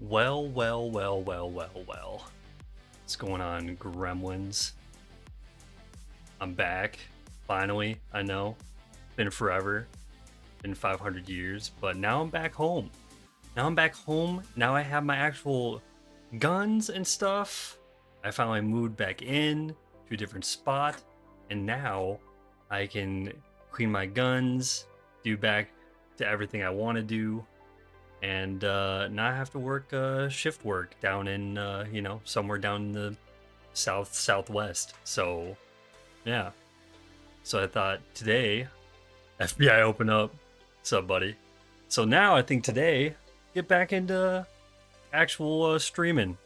Well. What's going on, gremlins? I'm back. Finally, I know. Been forever. Been 500 years, but now I'm back home. Now I have my actual guns and stuff. I finally moved back in to a different spot, and now I can clean my guns, do back to everything I want to do, and now I have to work shift work down in somewhere down in the southwest. So yeah, so I thought today FBI open up. What's up, buddy? So now I think today get back into actual streaming,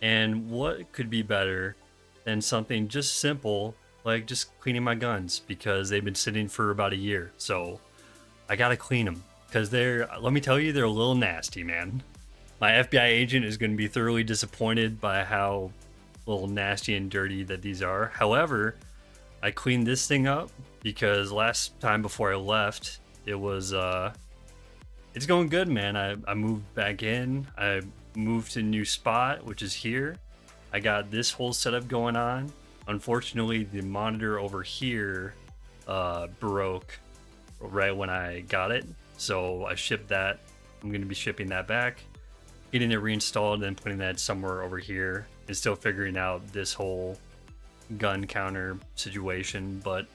and what could be better than something just simple like just cleaning my guns because they've been sitting for about a year. So I gotta clean them because let me tell you, they're a little nasty, man. My FBI agent is going to be thoroughly disappointed by how little nasty and dirty that these are. However, I cleaned this thing up because last time before I left, it's going good, man. I moved back in. I moved to a new spot, which is here. I got this whole setup going on. Unfortunately, the monitor over here broke right when I got it. So I shipped that. I'm going to be shipping that back, getting it reinstalled, and putting that somewhere over here, and still figuring out this whole gun counter situation. But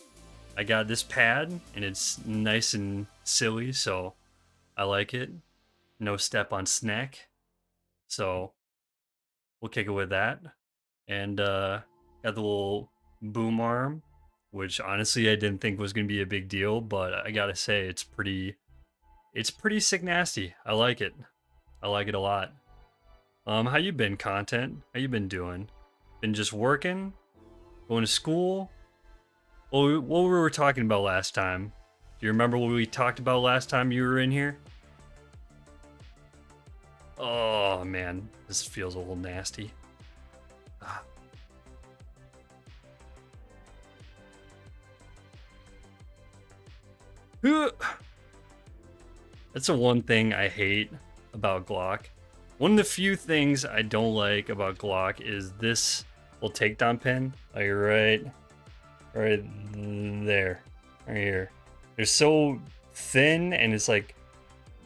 I got this pad, and it's nice and silly, so I like it. No step on snack. So we'll kick it with that. And got the little boom arm, which honestly I didn't think was going to be a big deal, but I gotta say it's pretty sick nasty. I like it. I like it a lot. How you been, content? How you been doing? Been just working? Going to school? Well, what we were talking about last time. Do you remember what we talked about last time you were in here? Oh man, this feels a little nasty. Ah. That's the one thing I hate about Glock. One of the few things I don't like about Glock is this little takedown pin. Like right there, right here. They're so thin, and it's like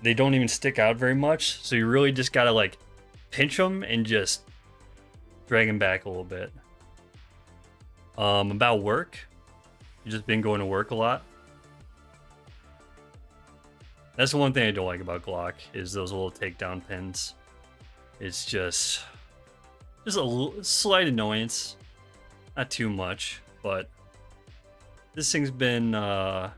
they don't even stick out very much. So you really just gotta like pinch them and just drag them back a little bit. About work, you just been going to work a lot. That's the one thing I don't like about Glock is those little takedown pins. It's just a slight annoyance, not too much, but this thing's been a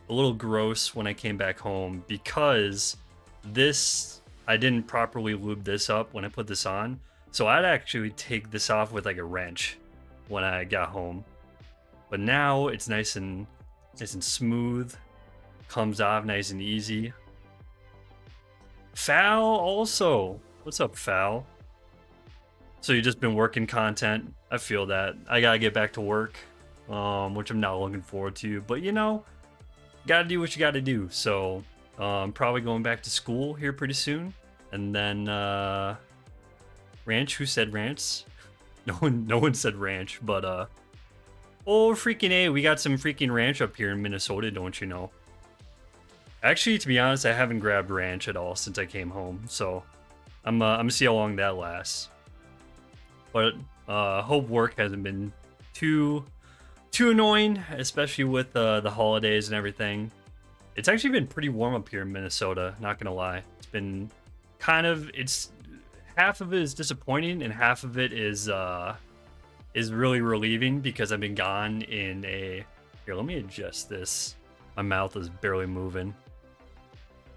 little gross when I came back home because I didn't properly lube this up when I put this on. So I'd actually take this off with like a wrench when I got home. But now it's nice and smooth, comes off nice and easy. Foul also. What's up, Foul? So you just been working content. I feel that. I gotta get back to work, which I'm not looking forward to. But you know, gotta do what you gotta do. So I'm probably going back to school here pretty soon. And then ranch. Who said ranch? No one said ranch. But oh freaking A, we got some freaking ranch up here in Minnesota, don't you know? Actually, to be honest, I haven't grabbed ranch at all since I came home. So I'm gonna see how long that lasts. But hope work hasn't been too annoying, especially with the holidays and everything. It's actually been pretty warm up here in Minnesota, not gonna lie. It's been it's half of it is disappointing and half of it is really relieving because I've been gone in here, let me adjust this. My mouth is barely moving.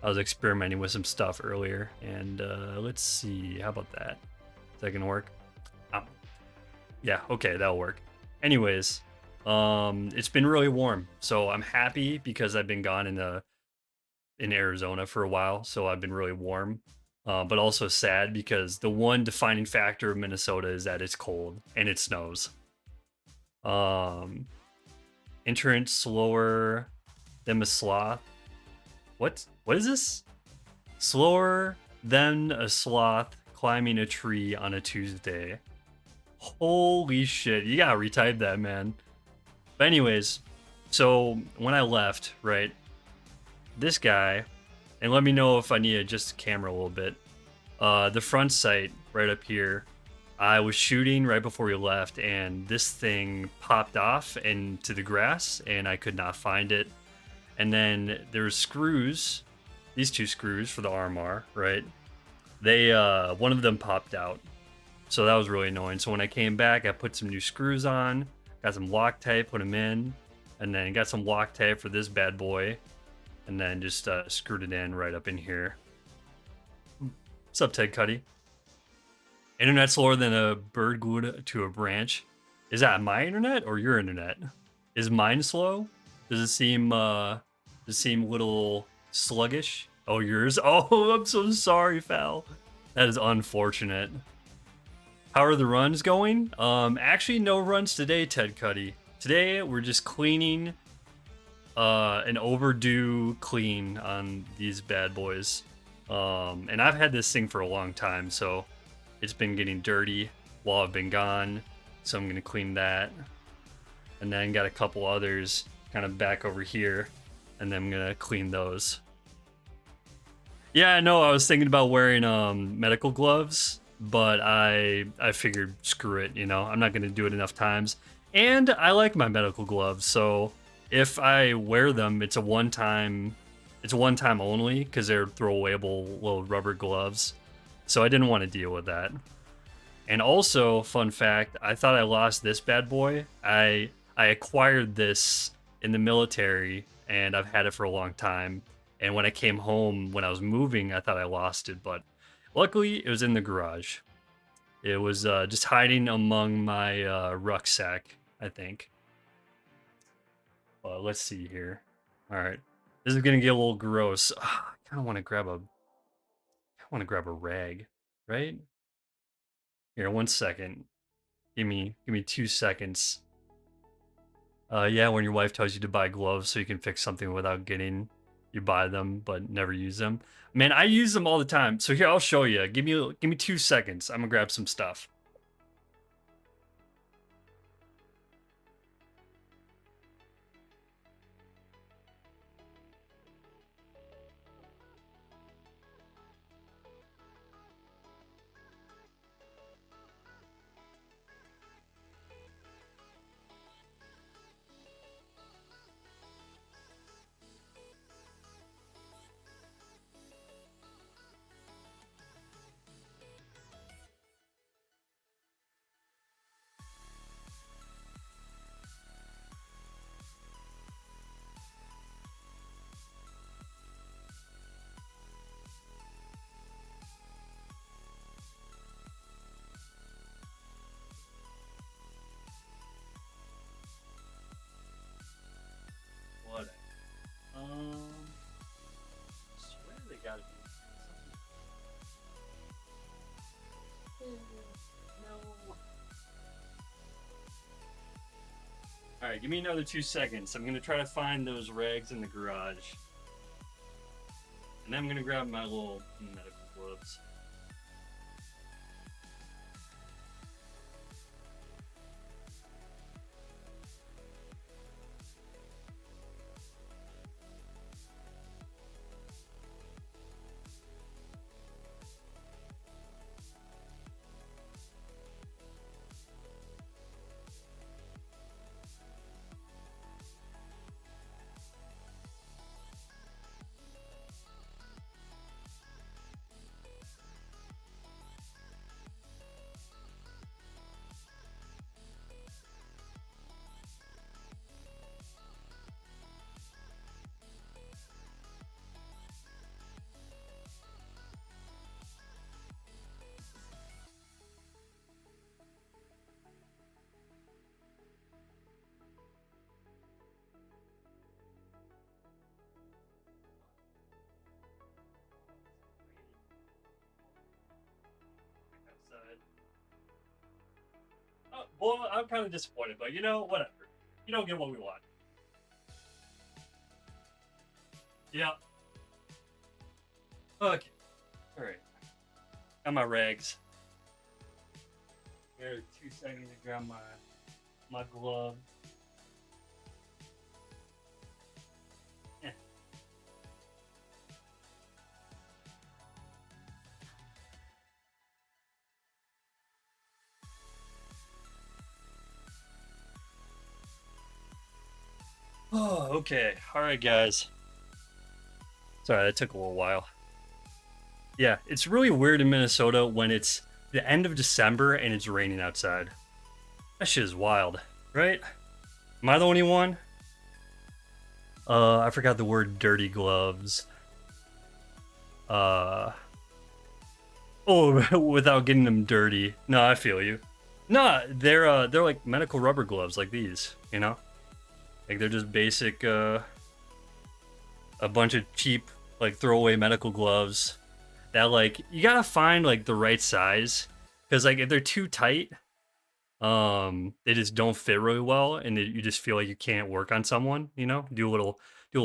I was experimenting with some stuff earlier, and let's see, how about that? Is that gonna work? Yeah, okay, that'll work. Anyways, it's been really warm, so I'm happy because I've been gone in Arizona for a while, so I've been really warm. But also sad because the one defining factor of Minnesota is that it's cold and it snows. Entrance slower than a sloth. What is this? Slower Then a sloth climbing a tree on a Tuesday. Holy shit, you gotta retype that, man. But anyways, so when I left, right, this guy, and let me know if I need to adjust the camera a little bit. The front sight right up here, I was shooting right before we left, and this thing popped off into the grass, and I could not find it. And then there's screws, these two screws for the armor, right? They one of them popped out, so that was really annoying. So when I came back, I put some new screws on, got some Loctite, put them in, and then got some Loctite for this bad boy, and then just screwed it in right up in here. What's up, Ted Cuddy? Internet slower than a bird glued to a branch. Is that my internet or your internet? Is mine slow? Does it seem a little sluggish? Oh, yours? Oh, I'm so sorry, Fal. That is unfortunate. How are the runs going? Actually no runs today, Ted Cuddy. Today we're just cleaning an overdue clean on these bad boys. And I've had this thing for a long time, so it's been getting dirty while I've been gone. So I'm gonna clean that. And then got a couple others kind of back over here, and then I'm gonna clean those. Yeah, I know, I was thinking about wearing medical gloves, but I figured screw it, you know, I'm not gonna do it enough times. And I like my medical gloves, so if I wear them, it's one time only, because they're throwawayable little rubber gloves. So I didn't want to deal with that. And also, fun fact, I thought I lost this bad boy. I acquired this in the military, and I've had it for a long time. And when I came home, when I was moving, I thought I lost it, but luckily it was in the garage. It was just hiding among my rucksack, I think. Let's see here. All right, this is gonna get a little gross. I kind of want to grab a rag, right? Here, 1 second. Give me 2 seconds. Yeah, when your wife tells you to buy gloves so you can fix something without getting, you buy them but never use them. Man, I use them all the time. So here, I'll show you. Give me 2 seconds. I'm gonna grab some stuff. What? Swear they gotta be something. No. All right, give me another 2 seconds. I'm gonna try to find those rags in the garage, and then I'm gonna grab my little medical gloves. Outside. Oh, well, I'm kind of disappointed, but you know, whatever. You don't get what we want. Yeah. Okay. All right. Got my rags. Here, 2 seconds to grab my glove. Oh, okay. All right, guys. Sorry, that took a little while. Yeah, it's really weird in Minnesota when it's the end of December and it's raining outside. That shit is wild, right? Am I the only one? I forgot the word dirty gloves. Oh, without getting them dirty. No, I feel you. No, they're like medical rubber gloves like these, you know? Like they're just basic a bunch of cheap like throwaway medical gloves that like you gotta find like the right size because like if they're too tight they just don't fit really well and you just feel like you can't work on someone, you know, do a little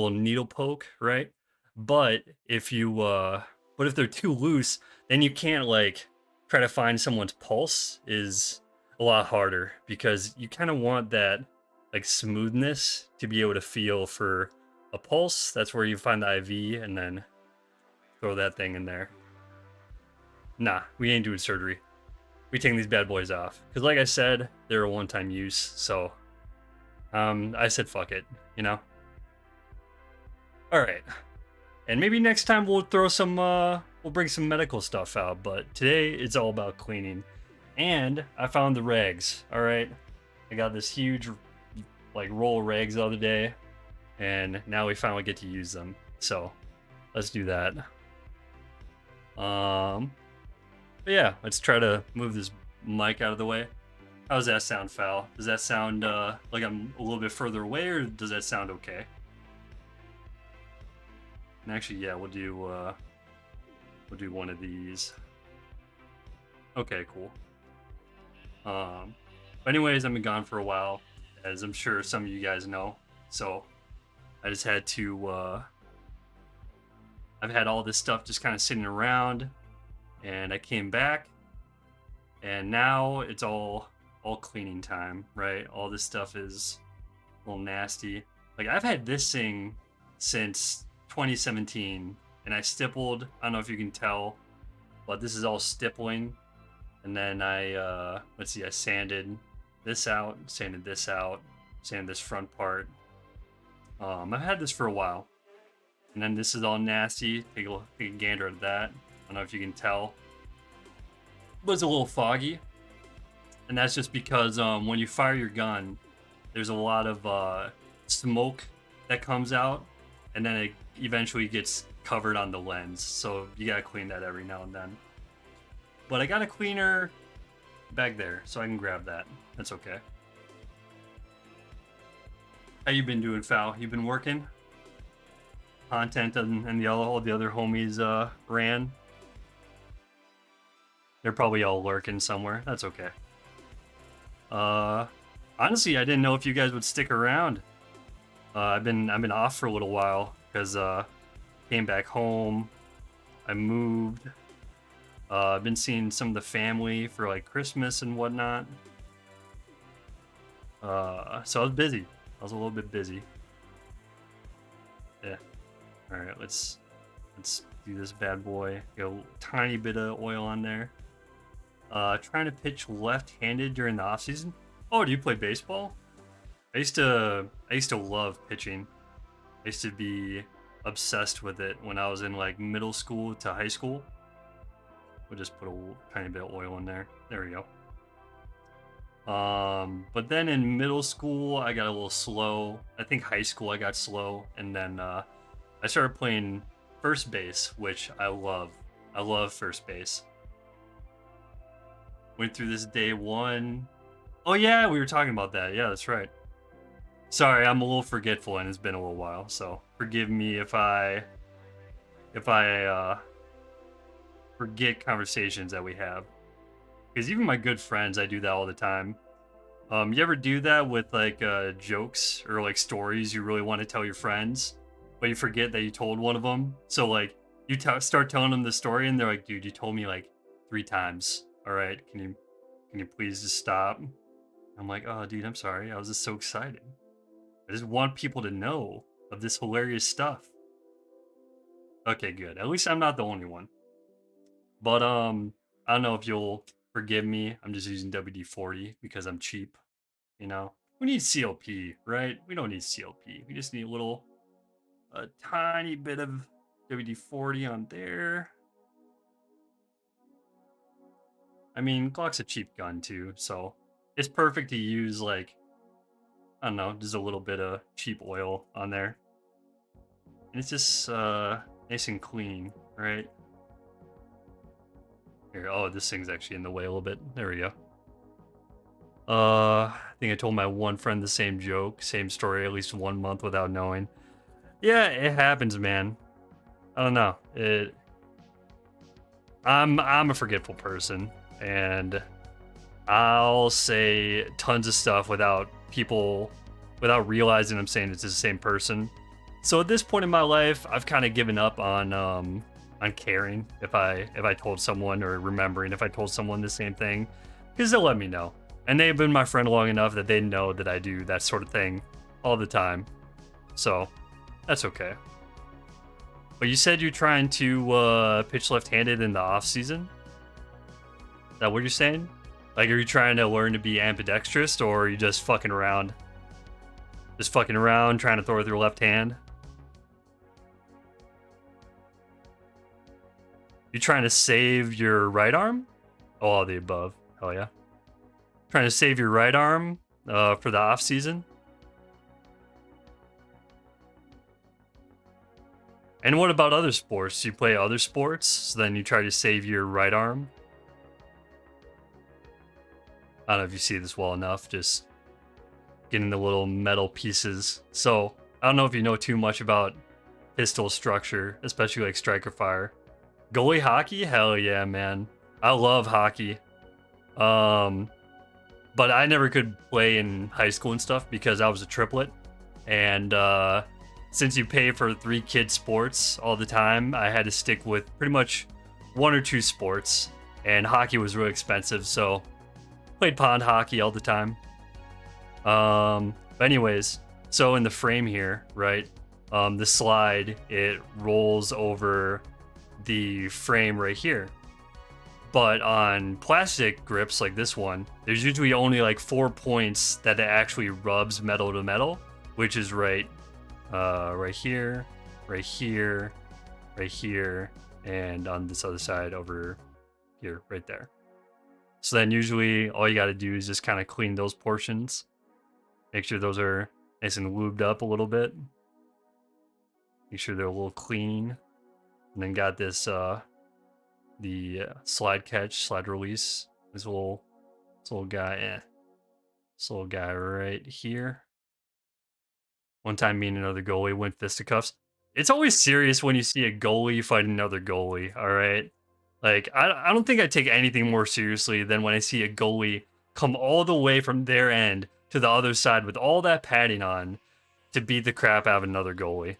needle poke, right? But if you but if they're too loose, then you can't like try to find someone's pulse is a lot harder because you kind of want that like smoothness to be able to feel for a pulse. That's where you find the IV and then throw that thing in there. Nah, we ain't doing surgery. We taking these bad boys off because like I said, they're a one-time use. So I said fuck it, you know. All right, and maybe next time we'll throw some we'll bring some medical stuff out, but today it's all about cleaning. And I found the rags. All right, I got this huge like roll of rags the other day, and now we finally get to use them. So let's do that. But yeah, let's try to move this mic out of the way. How does that sound, Foul? Does that sound like I'm a little bit further away, or does that sound okay? And actually, yeah, we'll do one of these. Okay, cool. But anyways, I've been gone for a while, as I'm sure some of you guys know. So I just had to. I've had all this stuff just kind of sitting around, and I came back, and now it's all cleaning time, right? All this stuff is a little nasty. Like I've had this thing since 2017, and I stippled. I don't know if you can tell, but this is all stippling. And then I let's see, I sanded this out, sanded this out, sanded this front part. I've had this for a while, and then this is all nasty. Take a gander at that. I don't know if you can tell, but it's a little foggy, and that's just because when you fire your gun, there's a lot of smoke that comes out, and then it eventually gets covered on the lens. So you gotta clean that every now and then. But I got a cleaner back there, so I can grab that. That's okay. How you been doing, Foul? You been working? Content and all the other homies ran. They're probably all lurking somewhere. That's okay. Honestly, I didn't know if you guys would stick around. I've been off for a little while because came back home. I moved. I've been seeing some of the family for like Christmas and whatnot. So I was busy. I was a little bit busy. Yeah. All right, let's do this bad boy. Get a tiny bit of oil on there. Trying to pitch left-handed during the off season. Oh, do you play baseball? I used to love pitching. I used to be obsessed with it when I was in like middle school to high school. We'll just put a tiny bit of oil in there. There we go. But then in middle school, I got a little slow. I think high school I got slow, and then I started playing first base, which I love. I love first base. Went through this day one. Oh yeah, we were talking about that. Yeah, that's right. Sorry, I'm a little forgetful, and it's been a little while, so forgive me if I forget conversations that we have. Because even my good friends, I do that all the time. You ever do that with like jokes or like stories you really want to tell your friends, but you forget that you told one of them? So like you start telling them the story, and they're like, "Dude, you told me like 3 times. All right, can you please just stop? I'm like, oh, dude, I'm sorry. I was just so excited. I just want people to know of this hilarious stuff. Okay, good. At least I'm not the only one. But I don't know if you'll forgive me. I'm just using WD-40 because I'm cheap. You know, we need CLP, right? We don't need CLP. We just need a tiny bit of WD-40 on there. I mean, Glock's a cheap gun too, so it's perfect to use like, I don't know, just a little bit of cheap oil on there. And it's just nice and clean, right? Here, oh, this thing's actually in the way a little bit. There we go. I think I told my one friend the same joke, same story, at least 1 month without knowing. Yeah, it happens, man. I don't know. I'm a forgetful person, and I'll say tons of stuff without realizing I'm saying it's the same person. So at this point in my life, I've kind of given up on caring if I told someone, or remembering if I told someone the same thing, because they'll let me know. And they've been my friend long enough that they know that I do that sort of thing all the time. So that's okay. But you said you're trying to pitch left-handed in the off season? Is that what you're saying? Like, are you trying to learn to be ambidextrous, or are you just fucking around? Just fucking around, trying to throw with your left hand? You trying to save your right arm? Oh, all the above. Hell yeah. Trying to save your right arm for the off season? And what about other sports? You play other sports, so then you try to save your right arm? I don't know if you see this well enough, just getting the little metal pieces. So I don't know if you know too much about pistol structure, especially like striker fire. Goalie hockey? Hell yeah, man. I love hockey. But I never could play in high school and stuff because I was a triplet. And since you pay for 3 kid sports all the time, I had to stick with pretty much 1 or 2 sports. And hockey was really expensive, so played pond hockey all the time. But anyways, so in the frame here, right, the slide, it rolls over the frame right here. But on plastic grips like this one, there's usually only like 4 points that it actually rubs metal to metal, which is right here, right here, right here, and on this other side over here, right there. So then usually all you got to do is just kind of clean those portions. Make sure those are nice and lubed up a little bit. Make sure they're a little clean. And then got this, the slide catch, slide release. This little guy, This little guy right here. One time me and another goalie went fisticuffs. It's always serious when you see a goalie fight another goalie, all right? Like, I don't think I take anything more seriously than when I see a goalie come all the way from their end to the other side with all that padding on to beat the crap out of another goalie.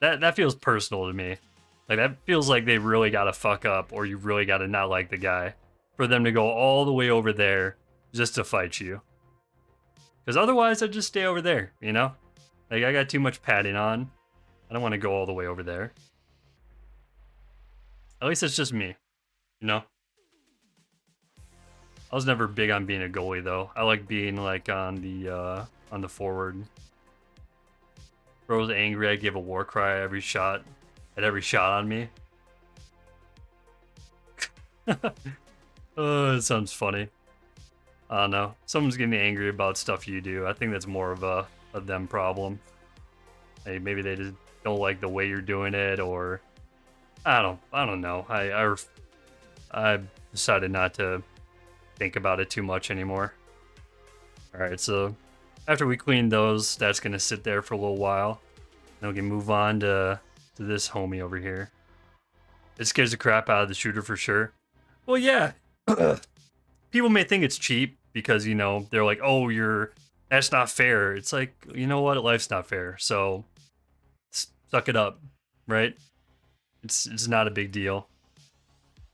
That feels personal to me. Like, that feels like they really got to fuck up, or you really got to not like the guy for them to go all the way over there just to fight you. Because otherwise, I'd just stay over there, you know? Like, I got too much padding on. I don't want to go all the way over there. At least it's just me, you know? I was never big on being a goalie, though. I like being, like, on the forward. Bro's angry, I give a war cry at every shot on me. Oh, it sounds funny. I don't know. Someone's getting angry about stuff you do. I think that's more of a them problem. Hey, maybe they just don't like the way you're doing it, or I don't know. I decided not to think about it too much anymore. All right, so after we clean those, that's gonna sit there for a little while. Then we can move on to this homie over here. It scares the crap out of the shooter for sure. Well, yeah. People may think it's cheap because, you know, they're like, oh, that's not fair. It's like, you know what? Life's not fair. So suck it up, right? It's not a big deal.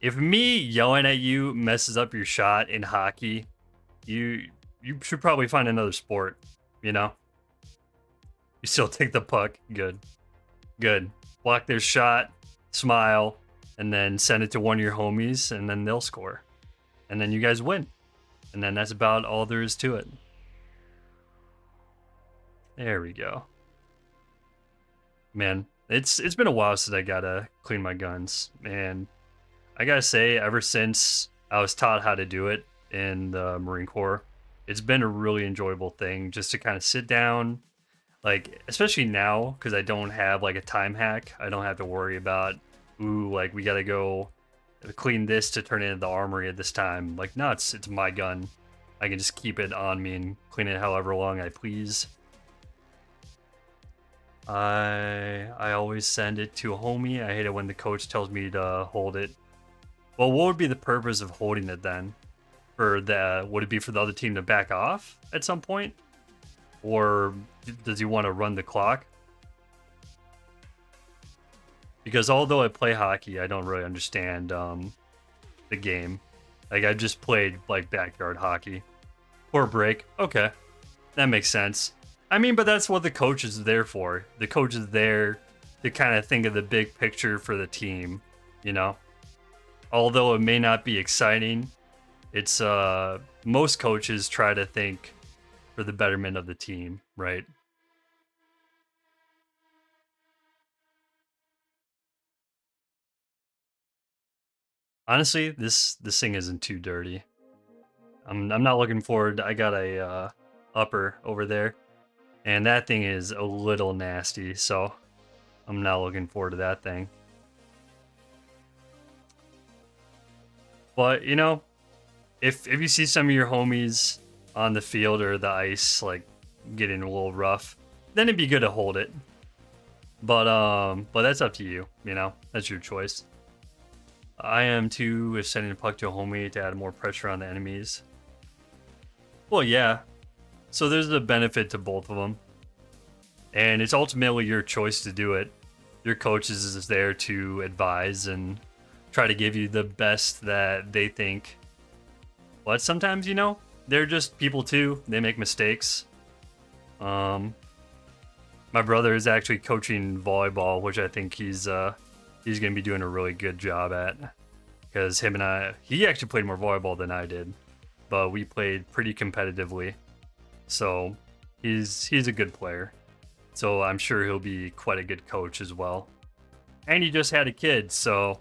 If me yelling at you messes up your shot in hockey, you should probably find another sport, you know? You still take the puck. Good. Good. Block their shot, smile, and then send it to one of your homies, and then they'll score. And then you guys win. And then that's about all there is to it. There we go. Man, it's been a while since I gotta clean my guns. And I gotta say, ever since I was taught how to do it in the Marine Corps, it's been a really enjoyable thing just to kind of sit down, like, especially now, because I don't have like a time hack. I don't have to worry about, ooh, like we gotta go clean this to turn it into the armory at this time. Like, no, it's my gun. I can just keep it on me and clean it however long I please. I always send it to a homie. I hate it when the coach tells me to hold it. Well, what would be the purpose of holding it then? Would it be for the other team to back off at some point? Or does he want to run the clock? Because although I play hockey, I don't really understand the game. Like, I just played like backyard hockey. For a break, okay, that makes sense. I mean, but that's what the coach is there for. The coach is there to kind of think of the big picture for the team, you know? Although it may not be exciting, it's most coaches try to think for the betterment of the team, right? Honestly, this thing isn't too dirty. I'm not looking forward. I got a upper over there, and that thing is a little nasty, so I'm not looking forward to that thing. But you know, if you see some of your homies on the field or the ice like getting a little rough, then it'd be good to hold it. But that's up to you. You know, that's your choice. I am too if sending a puck to a homie to add more pressure on the enemies. Well, yeah. So there's a benefit to both of them, and it's ultimately your choice to do it. Your coach is there to advise and try to give you the best that they think. But sometimes, you know, they're just people too. They make mistakes. My brother is actually coaching volleyball, which I think he's gonna be doing a really good job at. Because he actually played more volleyball than I did, but we played pretty competitively. So he's a good player. So I'm sure he'll be quite a good coach as well. And he just had a kid, so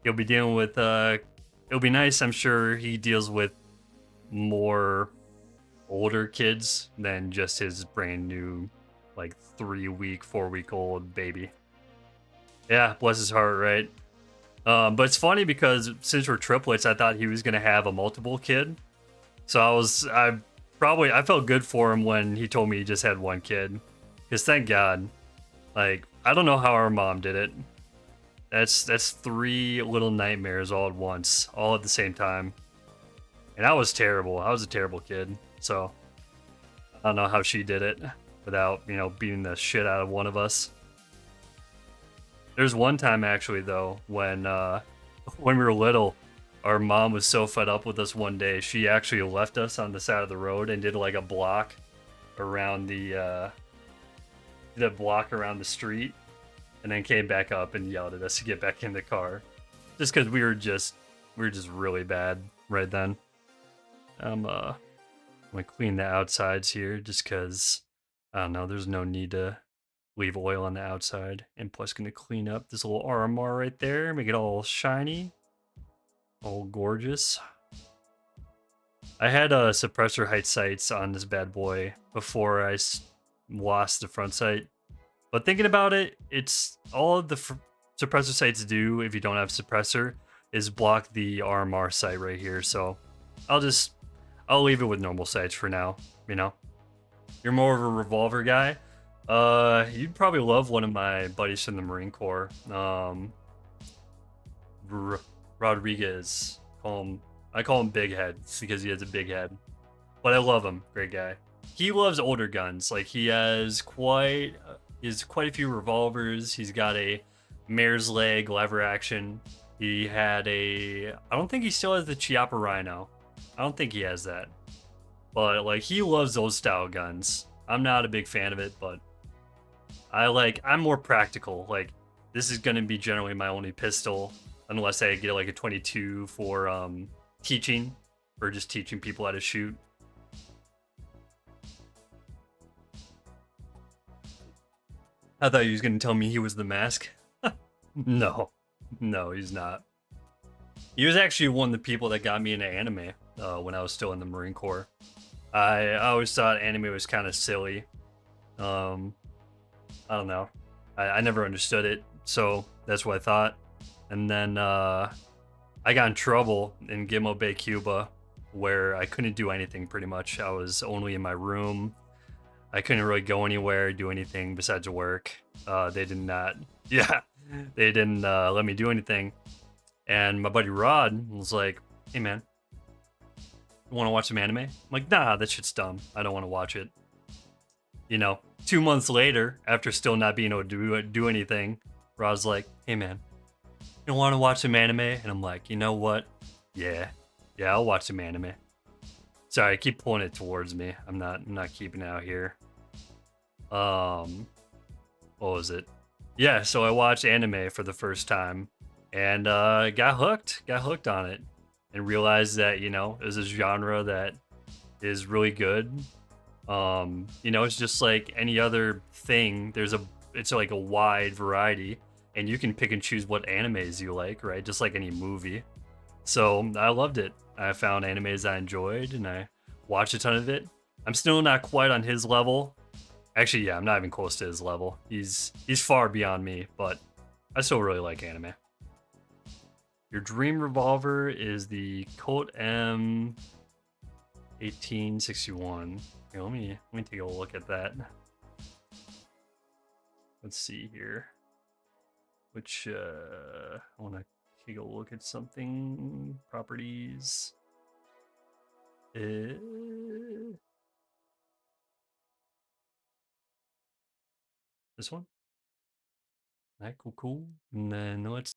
he'll be dealing with it'll be nice. I'm sure he deals with more older kids than just his brand new like 3-week, 4-week old baby. Yeah, bless his heart, right? But it's funny because since we're triplets, I thought he was gonna have a multiple kid. So I felt good for him when he told me he just had one kid. Because thank God, like, I don't know how our mom did it. That's 3 little nightmares all at once, all at the same time. And I was terrible. I was a terrible kid. So I don't know how she did it without, you know, beating the shit out of one of us. There's one time actually though when when we were little, our mom was so fed up with us one day, she actually left us on the side of the road and did like a block around the block around the street, and then came back up and yelled at us to get back in the car, just because we were just really bad right then. I'm gonna clean the outsides here just because I don't know. There's no need to leave oil on the outside, and plus gonna clean up this little RMR right there, make it all shiny, all gorgeous. I had suppressor height sights on this bad boy before I lost the front sight, but thinking about it, it's all of the suppressor sights do if you don't have suppressor is block the RMR sight right here. So I'll leave it with normal sights for now. You know, you're more of a revolver guy. You'd probably love one of my buddies from the Marine Corps. Rodriguez. I call him Big Head because he has a big head. But I love him. Great guy. He loves older guns. Like he has quite a few revolvers. He's got a mare's leg lever action. He had I don't think he still has the Chiappa Rhino. I don't think he has that. But like he loves those style guns. I'm not a big fan of it, but I'm more practical. Like this is gonna be generally my only pistol, unless I get like a 22 for teaching or just teaching people how to shoot. I thought he was gonna tell me he was the mask. No, no, he's not. He was actually one of the people that got me into anime when I was still in the Marine Corps. I always thought anime was kind of silly. Um, I don't know. I never understood it, so that's what I thought. And then I got in trouble in Gimmo Bay, Cuba, where I couldn't do anything pretty much. I was only in my room. I couldn't really go anywhere, do anything besides work. They did not, yeah, they didn't let me do anything. And my buddy Rod was like, "Hey man, you want to watch some anime?" I'm like, "Nah, that shit's dumb. I don't want to watch it." You know, 2 months later, after still not being able to do anything, Rod's like, "Hey man, you don't want to watch some anime?" And I'm like, "You know what? Yeah, yeah, I'll watch some anime." Sorry, I keep pulling it towards me. I'm not keeping it out here. Um, what was it? Yeah, so I watched anime for the first time and got hooked on it and realized that, it was a genre that is really good. It's just like any other thing. It's like a wide variety and you can pick and choose what animes you like, right? Just like any movie. So I loved it. I found animes I enjoyed and I watched a ton of it. I'm still not quite on his level. Actually, yeah, I'm not even close to his level. He's far beyond me, but I still really like anime. Your dream revolver is the Colt M 1861. Here, let me take a look at that. Let's see here. Which I want to take a look at something. Properties. This one. All right, cool, cool. And then let's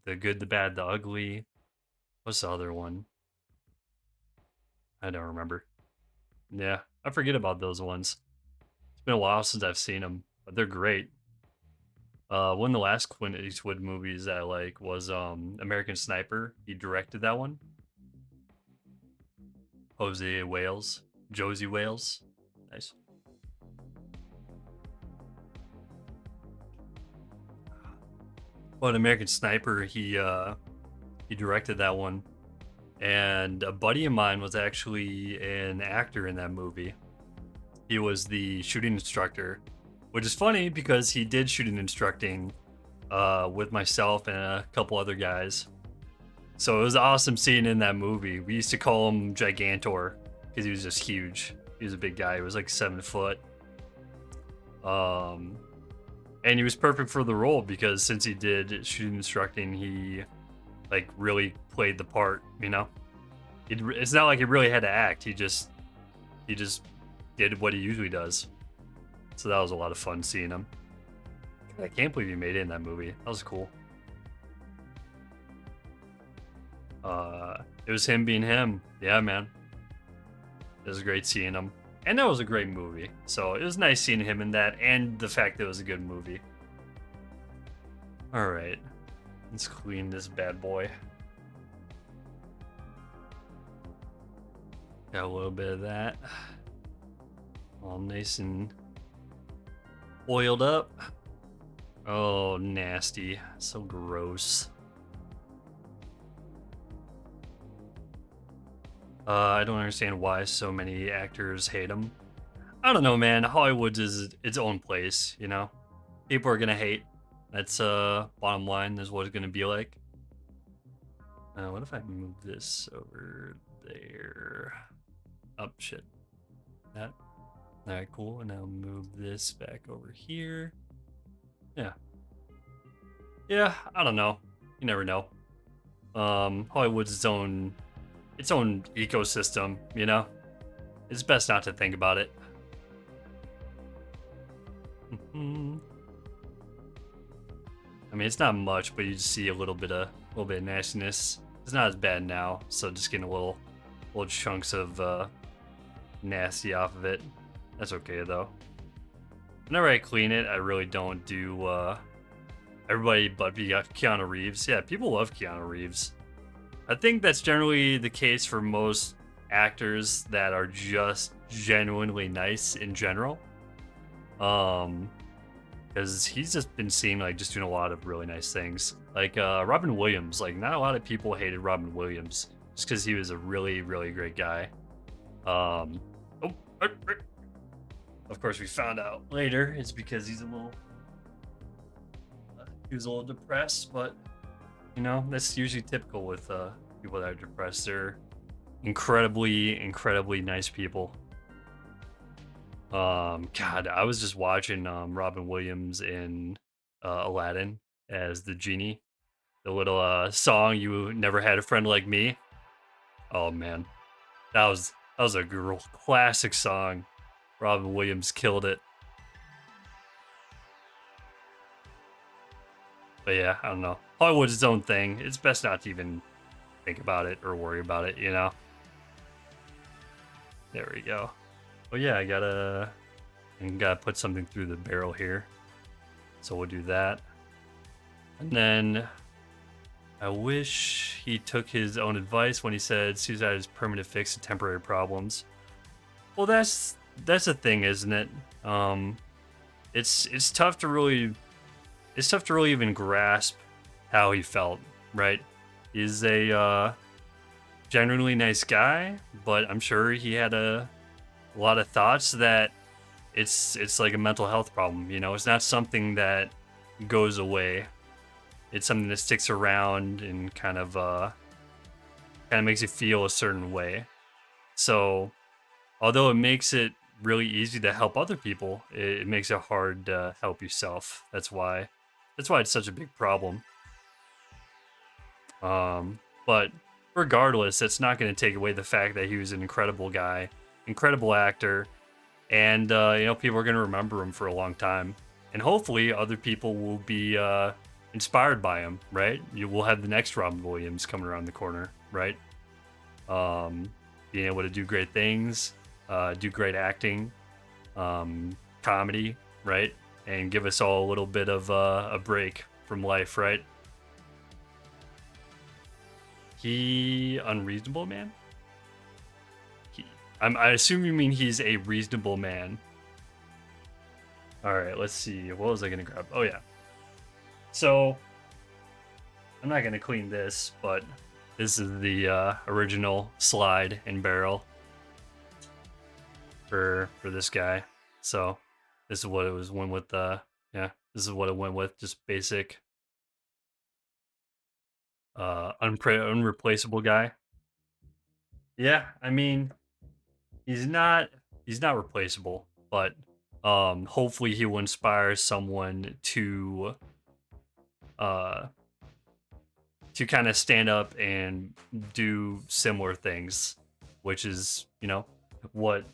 The Good, the Bad, the Ugly. What's the other one? I don't remember. Yeah, I forget about those ones. It's been a while since I've seen them, but they're great. One of the last Clint Eastwood movies that I like was American Sniper. He directed that one. Jose Wales, Josie Wales. Nice. But American Sniper, he directed that one, and a buddy of mine was actually an actor in that movie. He was the shooting instructor, which is funny because he did shooting instructing with myself and a couple other guys. So it was awesome seeing in that movie. We used to call him Gigantor because he was just huge. He was a big guy. He was like 7 foot. Um, and he was perfect for the role because since he did shooting instructing, he like really played the part. You know, it's not like he really had to act. He just did what he usually does. So that was a lot of fun seeing him. I can't believe he made it in that movie. That was cool. It was him being him. Yeah, man. It was great seeing him. And that was a great movie. So it was nice seeing him in that and the fact that it was a good movie. Alright. Let's clean this bad boy. Got a little bit of that. All nice and oiled up. Oh, nasty. So gross. I don't understand why so many actors hate him. I don't know, man. Hollywood is its own place, you know? People are gonna hate. That's bottom line is what it's gonna be like. What if I move this over there? Oh, shit. That. Alright, cool. And I'll move this back over here. Yeah. Yeah, I don't know. You never know. Hollywood's its own ecosystem, you know? It's best not to think about it. I mean, it's not much, but you just see a little bit of nastiness. It's not as bad now, so just getting a little chunks of nasty off of it. That's okay though. Whenever I clean it, I really don't do everybody but Keanu Reeves. Yeah, people love Keanu Reeves. I think that's generally the case for most actors that are just genuinely nice in general. Because he's just been seen like just doing a lot of really nice things. Like Robin Williams, like not a lot of people hated Robin Williams just because he was a really, really great guy. Of course, we found out later it's because he was a little depressed, but you know, that's usually typical with people that are depressed. They're incredibly, incredibly nice people. God, I was just watching Robin Williams in Aladdin as the genie. The little song "You Never Had a Friend Like Me." Oh man, that was a classic song. Robin Williams killed it. But yeah, I don't know. Hollywood's its own thing. It's best not to even think about it or worry about it, you know? There we go. Oh yeah, I gotta put something through the barrel here. So we'll do that. And then I wish he took his own advice when he said suicide is permanent fix to temporary problems. Well, that's the thing, isn't it? It's tough to really even grasp how he felt, right? He's a genuinely nice guy, but I'm sure he had a lot of thoughts that it's like a mental health problem, you know? It's not something that goes away. It's something that sticks around and kind of makes you feel a certain way. So, although it makes it really easy to help other people, it makes it hard to help yourself. That's why it's such a big problem. But regardless, that's not going to take away the fact that he was an incredible guy, incredible actor, and you know, people are going to remember him for a long time. And hopefully, other people will be inspired by him, right? You will have the next Robin Williams coming around the corner, right? Being able to do great things, do great acting, comedy, right? And give us all a little bit of a break from life, right? He unreasonable man? I assume you mean he's a reasonable man. All right, let's see. What was I gonna grab? Oh yeah. So I'm not gonna clean this, but this is the original slide and barrel for this guy. So this is what it was went with. Yeah, this is what it went with. Just basic, unreplaceable guy. Yeah, I mean, he's not replaceable, but hopefully he will inspire someone uh to kind of stand up and do similar things, which is, what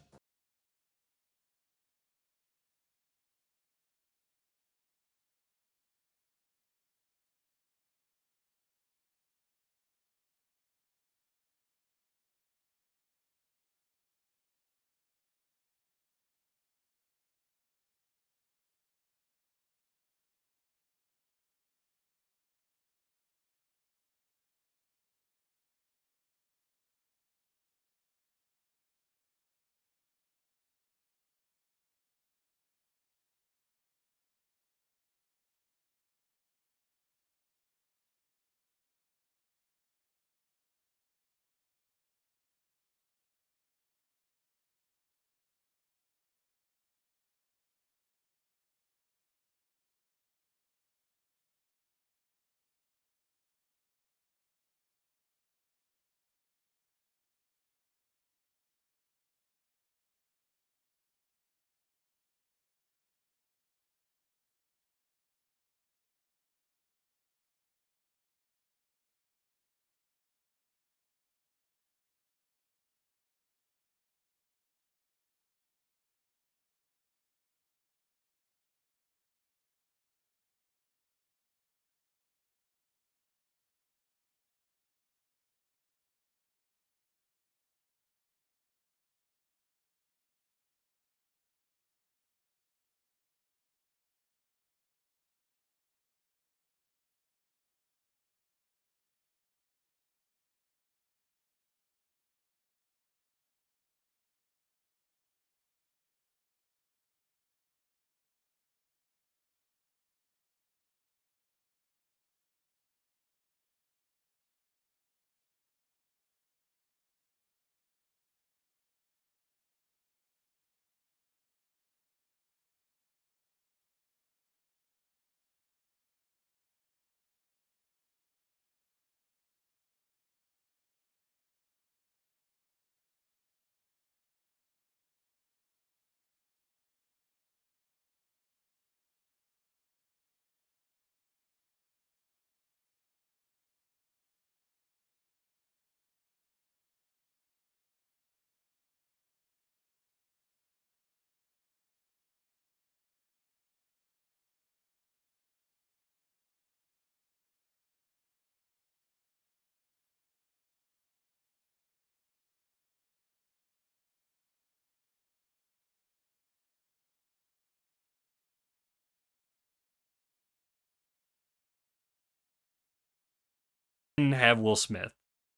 have Will Smith.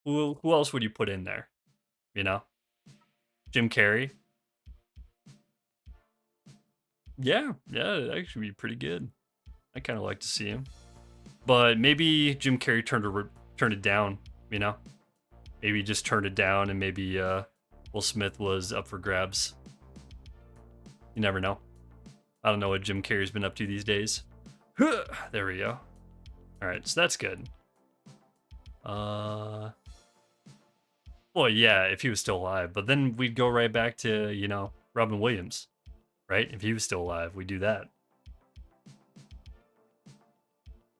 Who else would you put in there? You know, Jim Carrey. Yeah, yeah, it'd actually be pretty good. I kind of like to see him, but maybe Jim Carrey turned it down. You know, maybe he just turned it down, and maybe Will Smith was up for grabs. You never know. I don't know what Jim Carrey's been up to these days. There we go. All right, so that's good. Well, yeah, if he was still alive, but then we'd go right back to, Robin Williams, right? If he was still alive, we do that.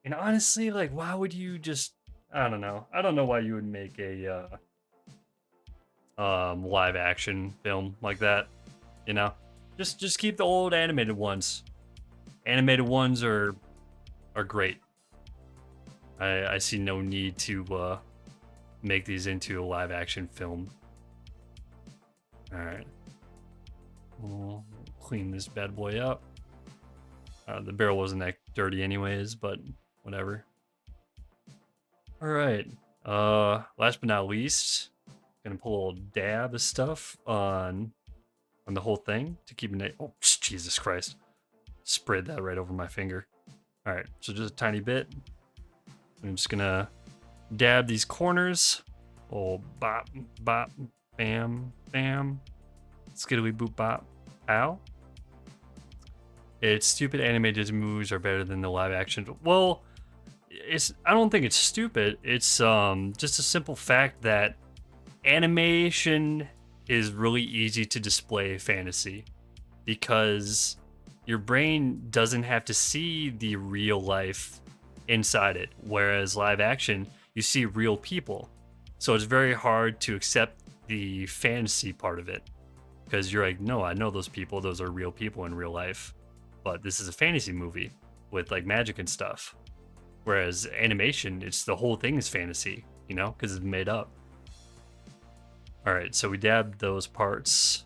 And honestly, like, why would you just? I don't know. I don't know why you would make a live action film like that. You know, just keep the old animated ones. Animated ones are great. I see no need to make these into a live action film. All right, we'll clean this bad boy up. The barrel wasn't that dirty anyways, but whatever. All right. Last but not least, gonna pull a little dab of stuff on the whole thing to keep it. Oh, Jesus Christ! Spread that right over my finger. All right, so just a tiny bit. I'm just gonna dab these corners. Oh, bop, bop, bam, bam. Skiddly boop bop. Ow. It's stupid animated movies are better than the live action. Well, I don't think it's stupid. It's just a simple fact that animation is really easy to display fantasy because your brain doesn't have to see the real life inside it, whereas live action, you see real people. So it's very hard to accept the fantasy part of it because you're like, no, I know those people. Those are real people in real life. But this is a fantasy movie with like magic and stuff. Whereas animation, it's the whole thing is fantasy, you know, because it's made up. All right, so we dabbed those parts.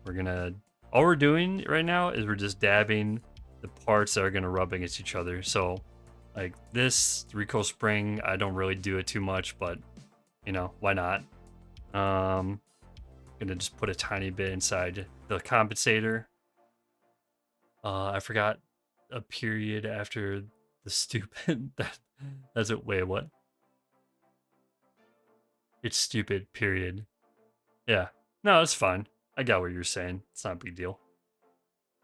All we're doing right now is we're just dabbing the parts that are gonna rub against each other. So like this recoil spring, I don't really do it too much, but you know, why not? Gonna just put a tiny bit inside the compensator. I forgot a period after the stupid. That's it. Wait, what? It's stupid. Period. Yeah. No, it's fine. I got what you're saying. It's not a big deal.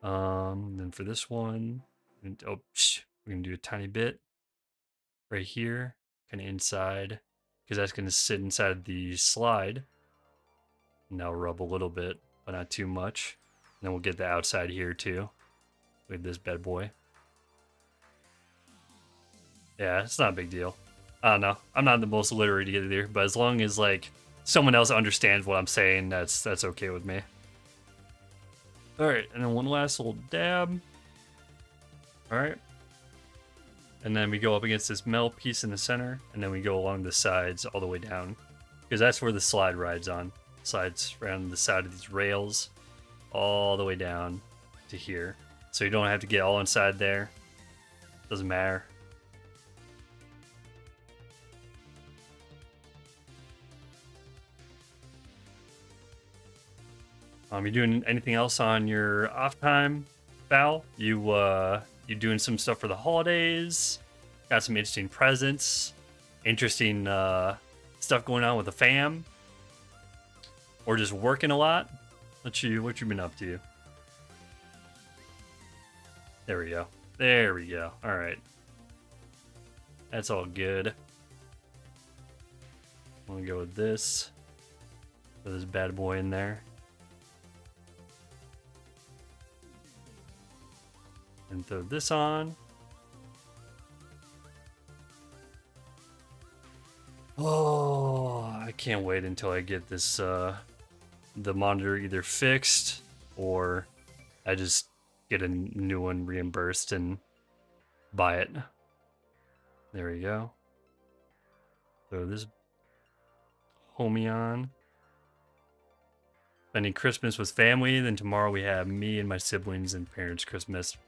Then for this one, we're gonna do a tiny bit right here, kind of inside, because that's gonna sit inside the slide. Now rub a little bit, but not too much. And then we'll get the outside here too, with this bad boy. Yeah, it's not a big deal. I don't know. I'm not the most literate either, but as long as like someone else understands what I'm saying, that's okay with me. All right, and then one last little dab. All right. And then we go up against this metal piece in the center, and then we go along the sides all the way down, because that's where the slide rides on. Slides around the side of these rails all the way down to here. So you don't have to get all inside there. Doesn't matter. You doing anything else on your off time, Val? You doing some stuff for the holidays? Got some interesting presents, interesting stuff going on with the fam, or just working a lot? What you been up to? There we go. There we go. All right, that's all good. I'm gonna go with this. Put this bad boy in there. And throw this on. Oh, I can't wait until I get this the monitor either fixed or I just get a new one reimbursed and buy it. There we go. Throw this homie on. Spending Christmas with family, then tomorrow we have me and my siblings and parents' Christmas.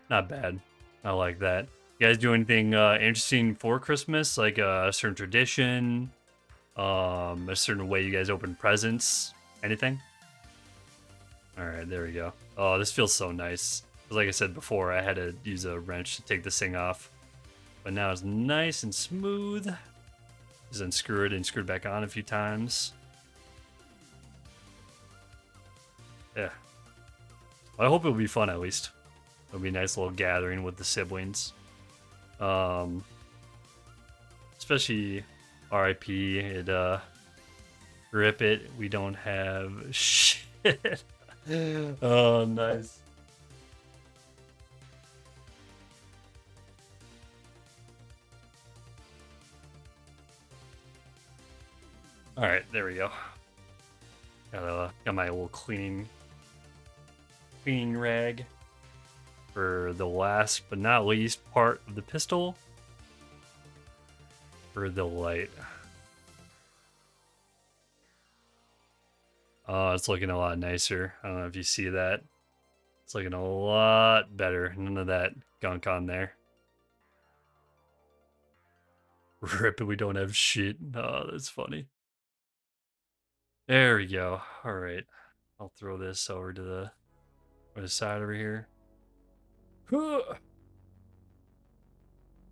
Not bad. I like that. You guys do anything interesting for Christmas? Like a certain tradition? A certain way you guys open presents? Anything? Alright, there we go. Oh, this feels so nice. Because like I said before, I had to use a wrench to take this thing off. But now it's nice and smooth. Just unscrew it and screw it back on a few times. Yeah. Well, I hope it'll be fun at least. It'll be a nice little gathering with the siblings. Especially RIP, rip it, we don't have shit. Oh, nice. All right, there we go. Got my little cleaning rag for the last but not least part of the pistol. for the light. Oh, it's looking a lot nicer. I don't know if you see that. It's looking a lot better. None of that gunk on there. Rip, we don't have shit. Oh, that's funny. There we go. All right. I'll throw this over to the other side over here.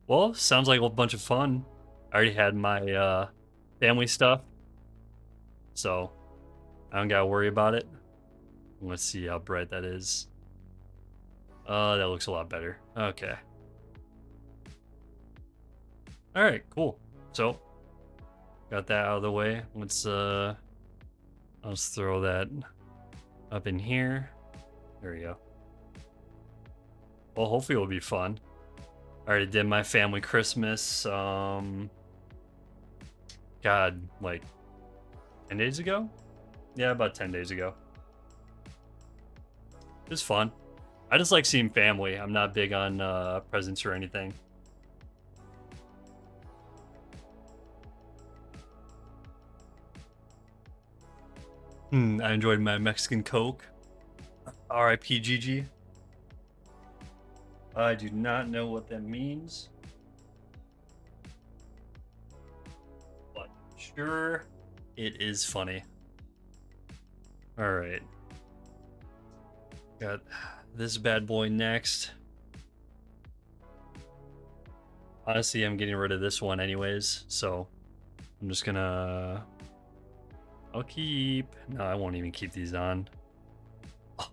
Well, sounds like a bunch of fun. I already had my family stuff, so I don't gotta worry about it. Let's see how bright that is. That looks a lot better. Okay. All right, cool. So got that out of the way. Let's throw that up in here. There we go. Well, hopefully it'll be fun. I already did my family Christmas. God, like 10 days ago? Yeah, about 10 days ago. It was fun. I just like seeing family. I'm not big on presents or anything. I enjoyed my Mexican Coke. R.I.P. Gigi. I do not know what that means. But sure, it is funny. All right. Got this bad boy next. Honestly, I'm getting rid of this one anyways, so I'm just gonna... I'll keep... No, I won't even keep these on. Oh.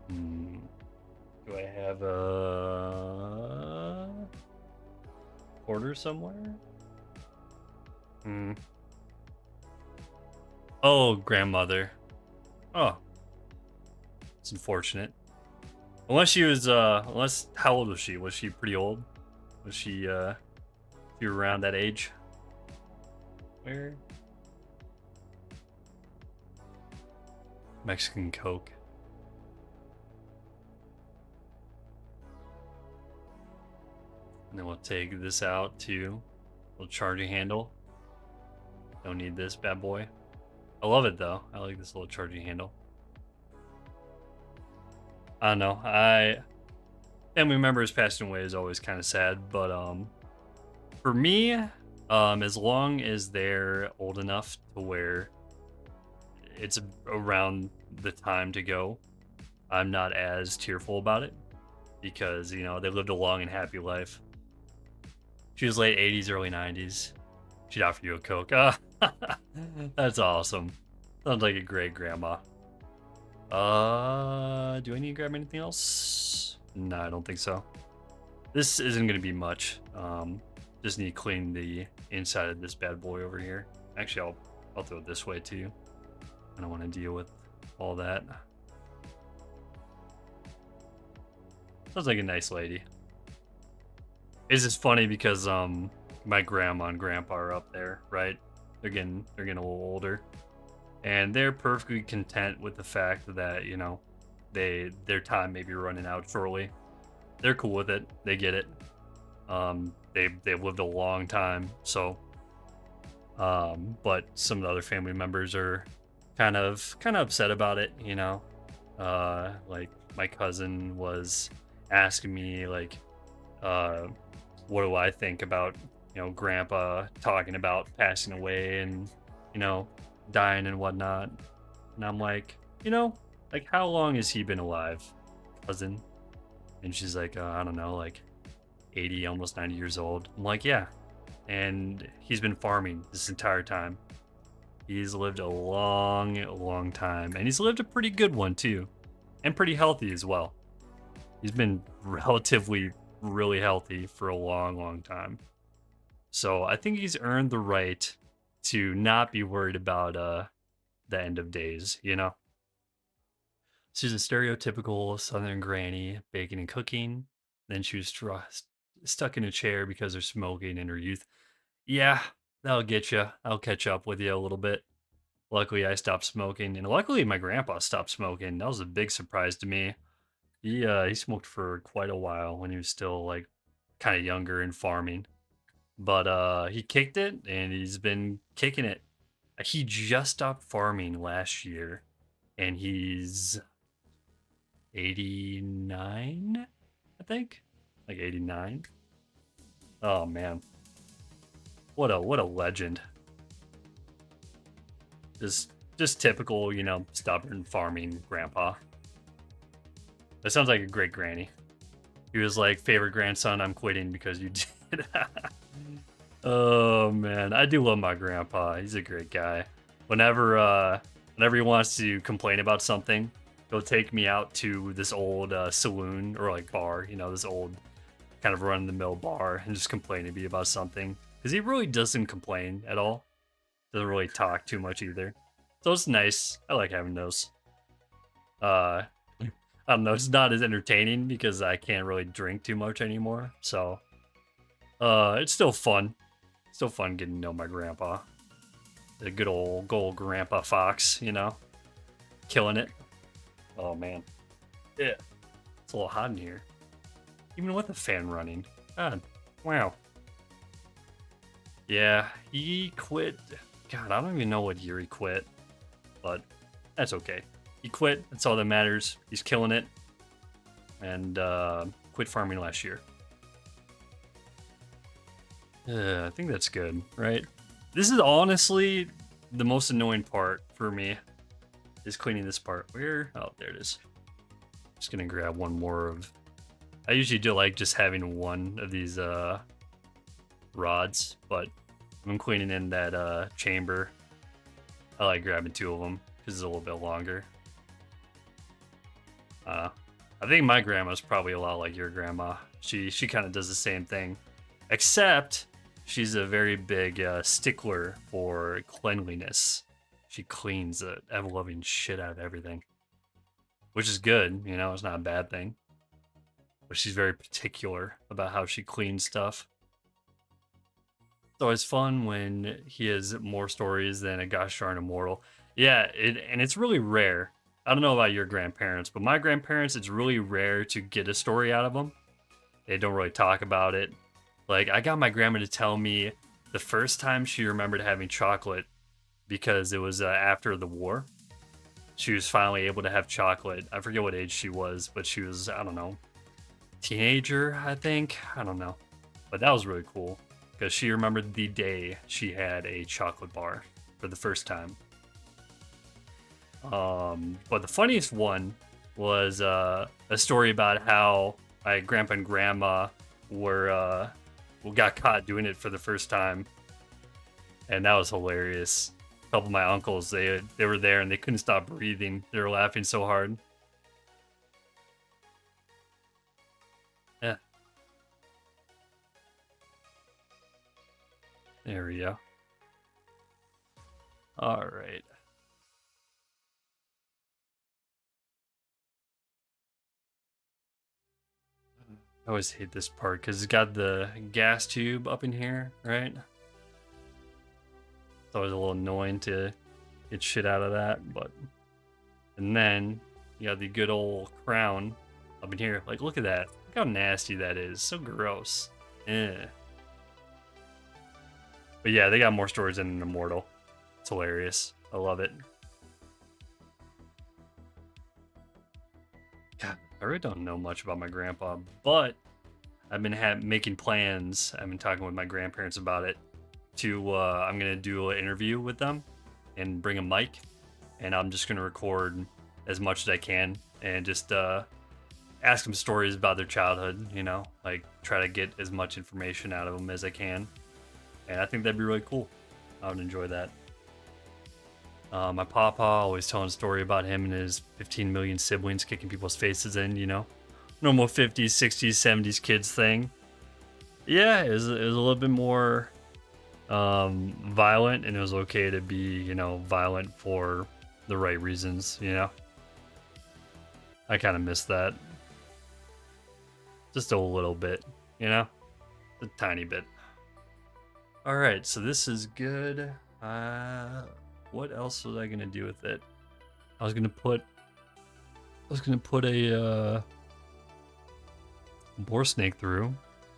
Do I have a quarter somewhere? Oh, grandmother. Oh. It's unfortunate. Unless she was, how old was she? Was she pretty old? Was she around that age? Where? Mexican Coke. And then we'll take this out too. Little charging handle. Don't need this bad boy. I love it though. I like this little charging handle. I don't know. Family members passing away is always kind of sad, but for me, as long as they're old enough to where it's around the time to go, I'm not as tearful about it because, you know, they lived a long and happy life. She was late 80s, early 90s. She'd offer you a Coke. That's awesome. Sounds like a great grandma. Do I need to grab anything else? No, I don't think so. This isn't going to be much. Just need to clean the inside of this bad boy over here. Actually, I'll throw it this way too. I don't want to deal with all that. Sounds like a nice lady. It's just funny because my grandma and grandpa are up there, right? They're getting a little older. And they're perfectly content with the fact that, you know, their time may be running out shortly. They're cool with it. They get it. They've lived a long time, so but some of the other family members are kind of upset about it, you know. Like my cousin was asking me like what do I think about, you know, grandpa talking about passing away and, you know, dying and whatnot. And I'm like, you know, like how long has he been alive, cousin? And she's like, I don't know, like 80, almost 90 years old. I'm like, yeah. And he's been farming this entire time. He's lived a long time. And he's lived a pretty good one too. And pretty healthy as well. He's been relatively really healthy for a long time. So I think he's earned the right to not be worried about the end of days, you know? She's a stereotypical Southern granny, baking and cooking. Then she was stuck in a chair because of smoking in her youth. Yeah, that'll get you. I'll catch up with you a little bit. Luckily, I stopped smoking, and luckily, my grandpa stopped smoking. That was a big surprise to me. He smoked for quite a while when he was still like kind of younger and farming. but he kicked it and he's been kicking it. He just stopped farming last year and he's 89, I think. Like 89. Oh man. What a legend. Just typical, you know, stubborn farming grandpa. That sounds like a great granny. He was like, favorite grandson, I'm quitting because you did. Oh man, I do love my grandpa. He's a great guy. Whenever he wants to complain about something, he'll take me out to this old saloon or like bar, you know, this old kind of run of the mill bar, and just complain to me about something. Because he really doesn't complain at all. Doesn't really talk too much either. So it's nice. I like having those. I don't know, it's not as entertaining because I can't really drink too much anymore. So it's still fun. Still fun getting to know my grandpa. The good old grandpa Fox, you know. Killing it. Oh man. Yeah. It's a little hot in here. Even with the fan running. God. Wow. Yeah, he quit. God, I don't even know what year he quit. But that's okay. He quit. That's all that matters. He's killing it. And quit farming last year. I think that's good, right? This is honestly the most annoying part for me, is cleaning this part. Where? Oh, there it is. Just gonna grab one more of... I usually do like just having one of these rods, but I'm cleaning in that chamber. I like grabbing two of them because it's a little bit longer. I think my grandma's probably a lot like your grandma. She kind of does the same thing, except she's a very big stickler for cleanliness. She cleans the ever-loving shit out of everything, which is good. You know, it's not a bad thing. But she's very particular about how she cleans stuff. It's always fun when he has more stories than a gosh darn immortal. Yeah, and it's really rare. I don't know about your grandparents, but my grandparents, it's really rare to get a story out of them. They don't really talk about it. Like, I got my grandma to tell me the first time she remembered having chocolate because it was after the war. She was finally able to have chocolate. I forget what age she was, but she was, I don't know, teenager, I think. I don't know. But that was really cool because she remembered the day she had a chocolate bar for the first time. But the funniest one was a story about how my grandpa and grandma got caught doing it for the first time, and that was hilarious. A couple of my uncles, they were there and they couldn't stop breathing. They were laughing so hard. Yeah, there we go. All right. I always hate this part because it's got the gas tube up in here, right? It's always a little annoying to get shit out of that, but... And then, you got the good old crown up in here. Like, look at that. Look how nasty that is. So gross. Eh. But yeah, they got more stories than an immortal. It's hilarious. I love it. God, I really don't know much about my grandpa, but I've been making plans. I've been talking with my grandparents about it. I'm gonna do an interview with them and bring a mic, and I'm just gonna record as much as I can and just ask them stories about their childhood. You know, like try to get as much information out of them as I can, and I think that'd be really cool. I would enjoy that. My papa always telling a story about him and his 15 million siblings kicking people's faces in, you know, normal 50s, 60s, 70s kids thing. Yeah, it was a little bit more violent, and it was okay to be, you know, violent for the right reasons, you know. I kind of miss that. Just a little bit, you know, a tiny bit. All right, so this is good. What else was I gonna do with it? I was gonna put a boar snake through.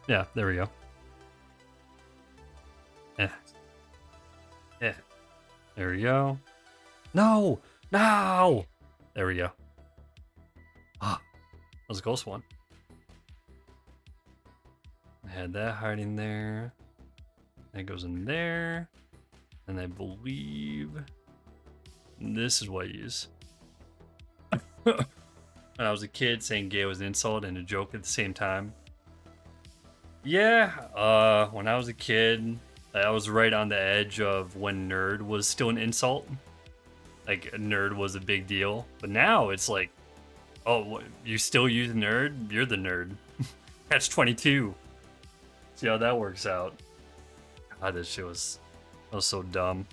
Yeah, there we go. Eh, eh. There we go. No! No! There we go. Ah, that was a close one. I had that hiding there. That goes in there. And I believe this is what I use. When I was a kid, saying gay was an insult and a joke at the same time. Yeah, when I was a kid, I was right on the edge of when nerd was still an insult. Like, a nerd was a big deal. But now it's like, oh, you still use nerd? You're the nerd. Catch 22. See how that works out. God, this shit was so dumb.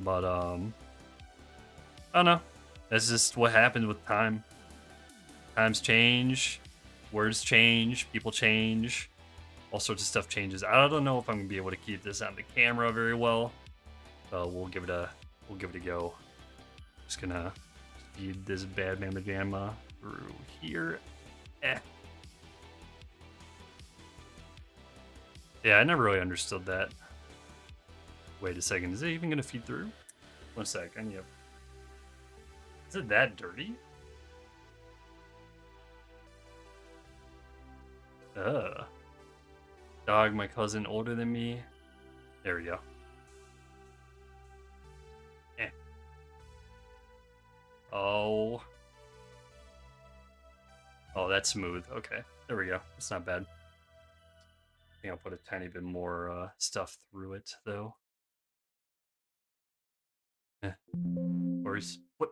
But I don't know. That's just what happens with time. Times change, words change, people change, all sorts of stuff changes. I don't know if I'm gonna be able to keep this on the camera very well. We'll give it a go. Just gonna feed this bad mamma jamma through here. Yeah, I never really understood that. Wait a second, is it even gonna feed through? One sec, I need to... Is it that dirty? Dog, my cousin older than me. There we go. Oh. Oh, that's smooth. Okay, there we go. It's not bad. I think I'll put a tiny bit more stuff through it, though. What the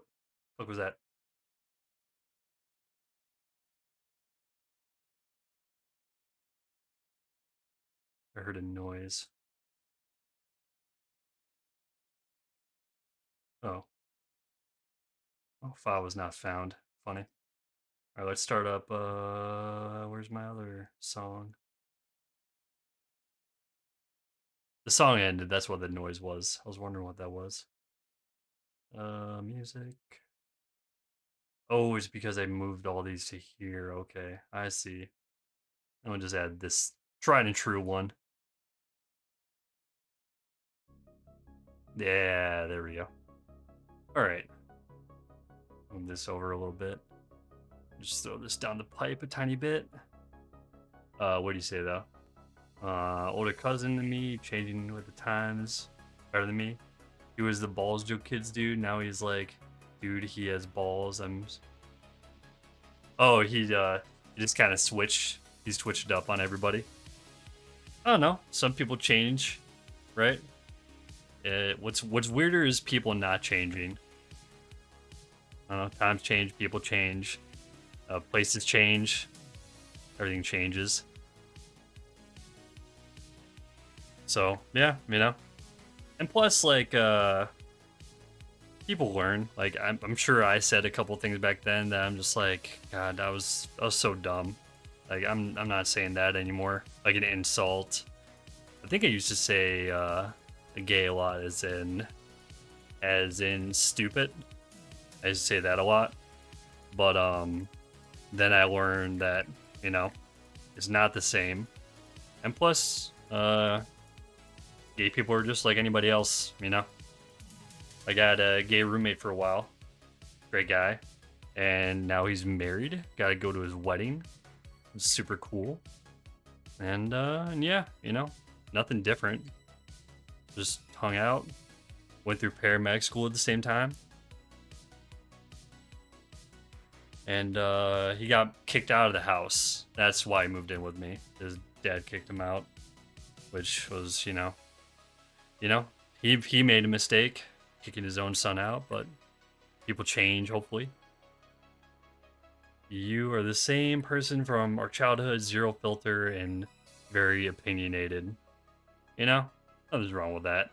fuck was that? I heard a noise. Oh. Oh, file was not found. Funny. All right, let's start up. Where's my other song? The song ended. That's what the noise was. I was wondering what that was. Music. Oh, it's because I moved all these to here. Okay, I see. I'm gonna just add this tried and true one. Yeah, there we go. All right. Move this over a little bit. Just throw this down the pipe a tiny bit. What do you say though? Older cousin than me, changing with the times, better than me. He was the balls joke kids dude. Now he's like, dude, he has balls. Oh, he just kind of switched. He's switched up on everybody. I don't know. Some people change, right? What's weirder is people not changing. I don't know. Times change, people change, places change, everything changes. So yeah, you know. And plus, like, people learn. Like, I'm sure I said a couple things back then that I'm just like, God, I was so dumb. Like, I'm not saying that anymore. Like an insult. I think I used to say gay a lot, as in stupid. I used to say that a lot. But then I learned that, you know, it's not the same. And plus, gay people are just like anybody else, you know. I got a gay roommate for a while, great guy, and now he's married. Got to go to his wedding. It's super cool. And yeah, you know, nothing different. Just hung out, went through paramedic school at the same time, and he got kicked out of the house. That's why he moved in with me. His dad kicked him out, which was, you know, he made a mistake kicking his own son out, but people change, hopefully. You are the same person from our childhood, zero filter and very opinionated. You know, nothing's wrong with that.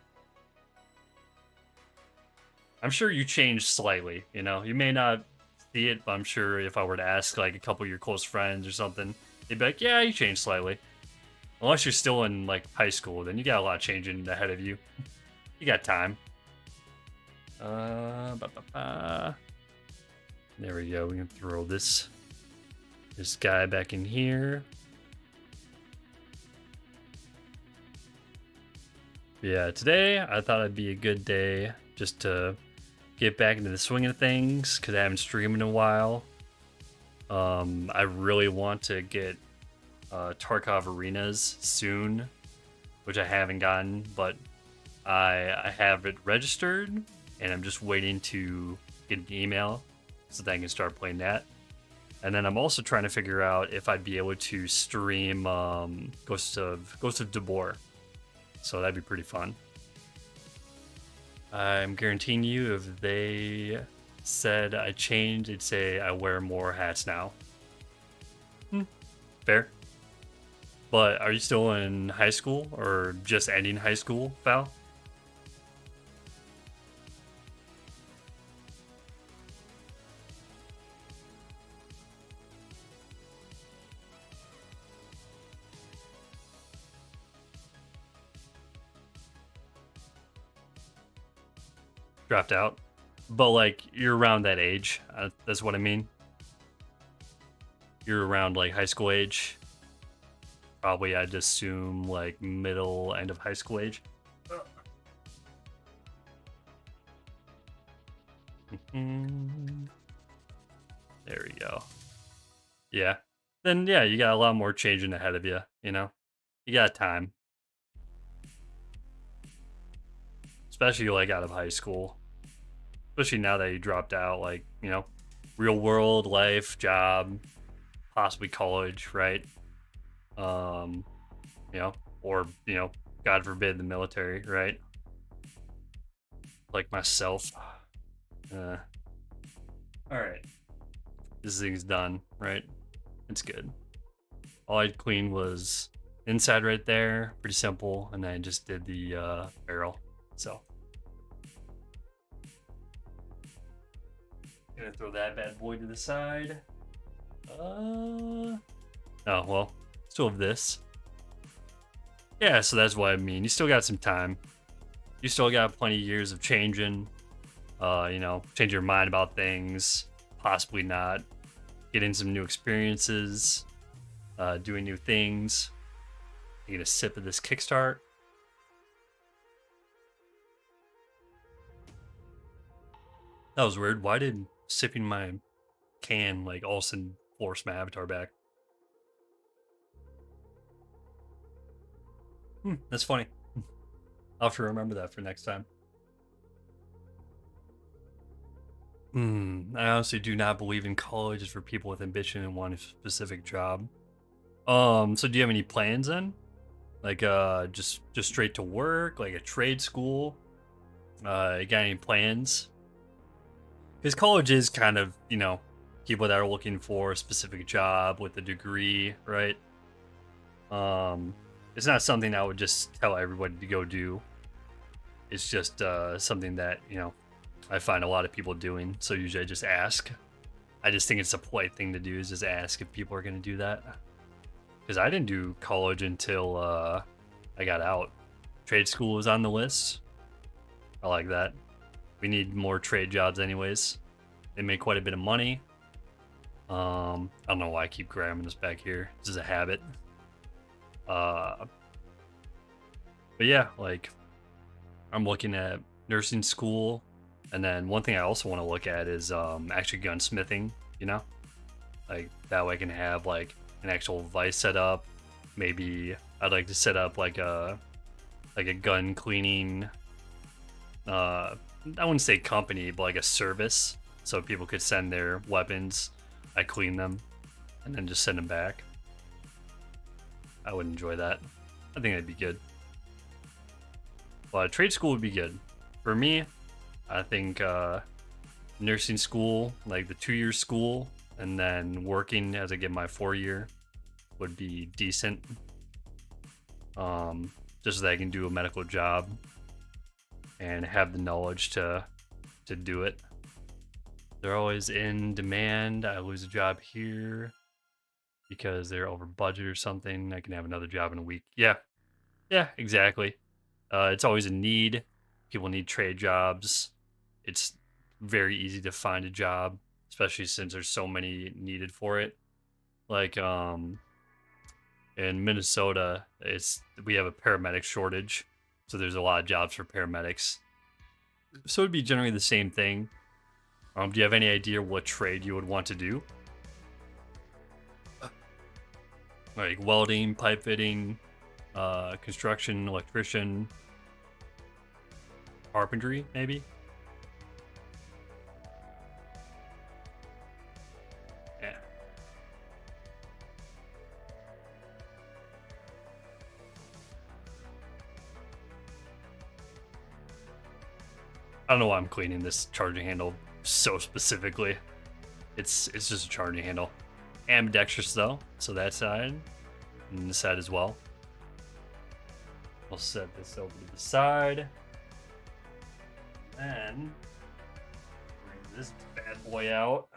I'm sure you changed slightly, you know. You may not see it, but I'm sure if I were to ask like a couple of your close friends or something, they'd be like, yeah, you changed slightly. Unless you're still in like high school, then you got a lot changing ahead of you. You got time. There we go. We can throw this guy back in here. Yeah, today I thought it'd be a good day just to get back into the swing of things because I haven't streamed in a while. I really want to get Tarkov Arenas soon, which I haven't gotten, but I have it registered and I'm just waiting to get an email so that I can start playing that. And then I'm also trying to figure out if I'd be able to stream Ghost of Debor. So that'd be pretty fun. I'm guaranteeing you if they said I changed, it'd say I wear more hats now. Fair. But are you still in high school or just ending high school, Val? Dropped out? But like you're around that age. That's what I mean. You're around like high school age. Probably I'd assume like middle end of high school age. There we go. Yeah. Then yeah, you got a lot more changing ahead of you, you know? You got time. Especially like out of high school. Especially now that you dropped out, like, real world life, job, possibly college, right? Um, or God forbid the military, right? Like myself. Uh, all right, this thing's done, right? It's good. All I cleaned was inside right there, pretty simple, and then I just did the barrel. So gonna throw that bad boy to the side. Oh well, still have this. Yeah, so that's what I mean. You still got some time. You still got plenty of years of changing. Change your mind about things. Possibly not. Getting some new experiences. Doing new things. You get a sip of this kickstart. That was weird. Why did sipping my can like all of a sudden force my avatar back? That's funny. I'll have to remember that for next time. I honestly do not believe in college is for people with ambition and want a specific job. So do you have any plans then? Like just straight to work, like a trade school? You got any plans? Because college is kind of, people that are looking for a specific job with a degree, right? Um, it's not something I would just tell everybody to go do. It's just something that, I find a lot of people doing. So usually I just ask. I just think it's a polite thing to do is just ask if people are going to do that. Because I didn't do college until I got out. Trade school was on the list. I like that. We need more trade jobs anyways. They make quite a bit of money. I don't know why I keep grabbing this back here. This is a habit. But yeah, like I'm looking at nursing school. And then one thing I also want to look at is actually gunsmithing, Like that way I can have like an actual vice set up. Maybe I'd like to set up like a gun cleaning I wouldn't say company, but like a service so people could send their weapons. I clean them and then just send them back. I would enjoy that. I think that'd be good. But trade school would be good. For me, I think nursing school, like the 2-year school, and then working as I get my 4-year would be decent. Just so that I can do a medical job and have the knowledge to do it. They're always in demand. I lose a job here because they're over budget or something. I can have another job in a week. Yeah, exactly. It's always a need. People need trade jobs. It's very easy to find a job, especially since there's so many needed for it. Like in Minnesota, we have a paramedic shortage. So there's a lot of jobs for paramedics. So it'd be generally the same thing. Do you have any idea what trade you would want to do? Like welding, pipe fitting, construction, electrician, carpentry, maybe? Yeah. I don't know why I'm cleaning this charging handle so specifically. It's just a charging handle. Ambidextrous though, so that side and this side as well. We'll set this over to the side. And bring this bad boy out.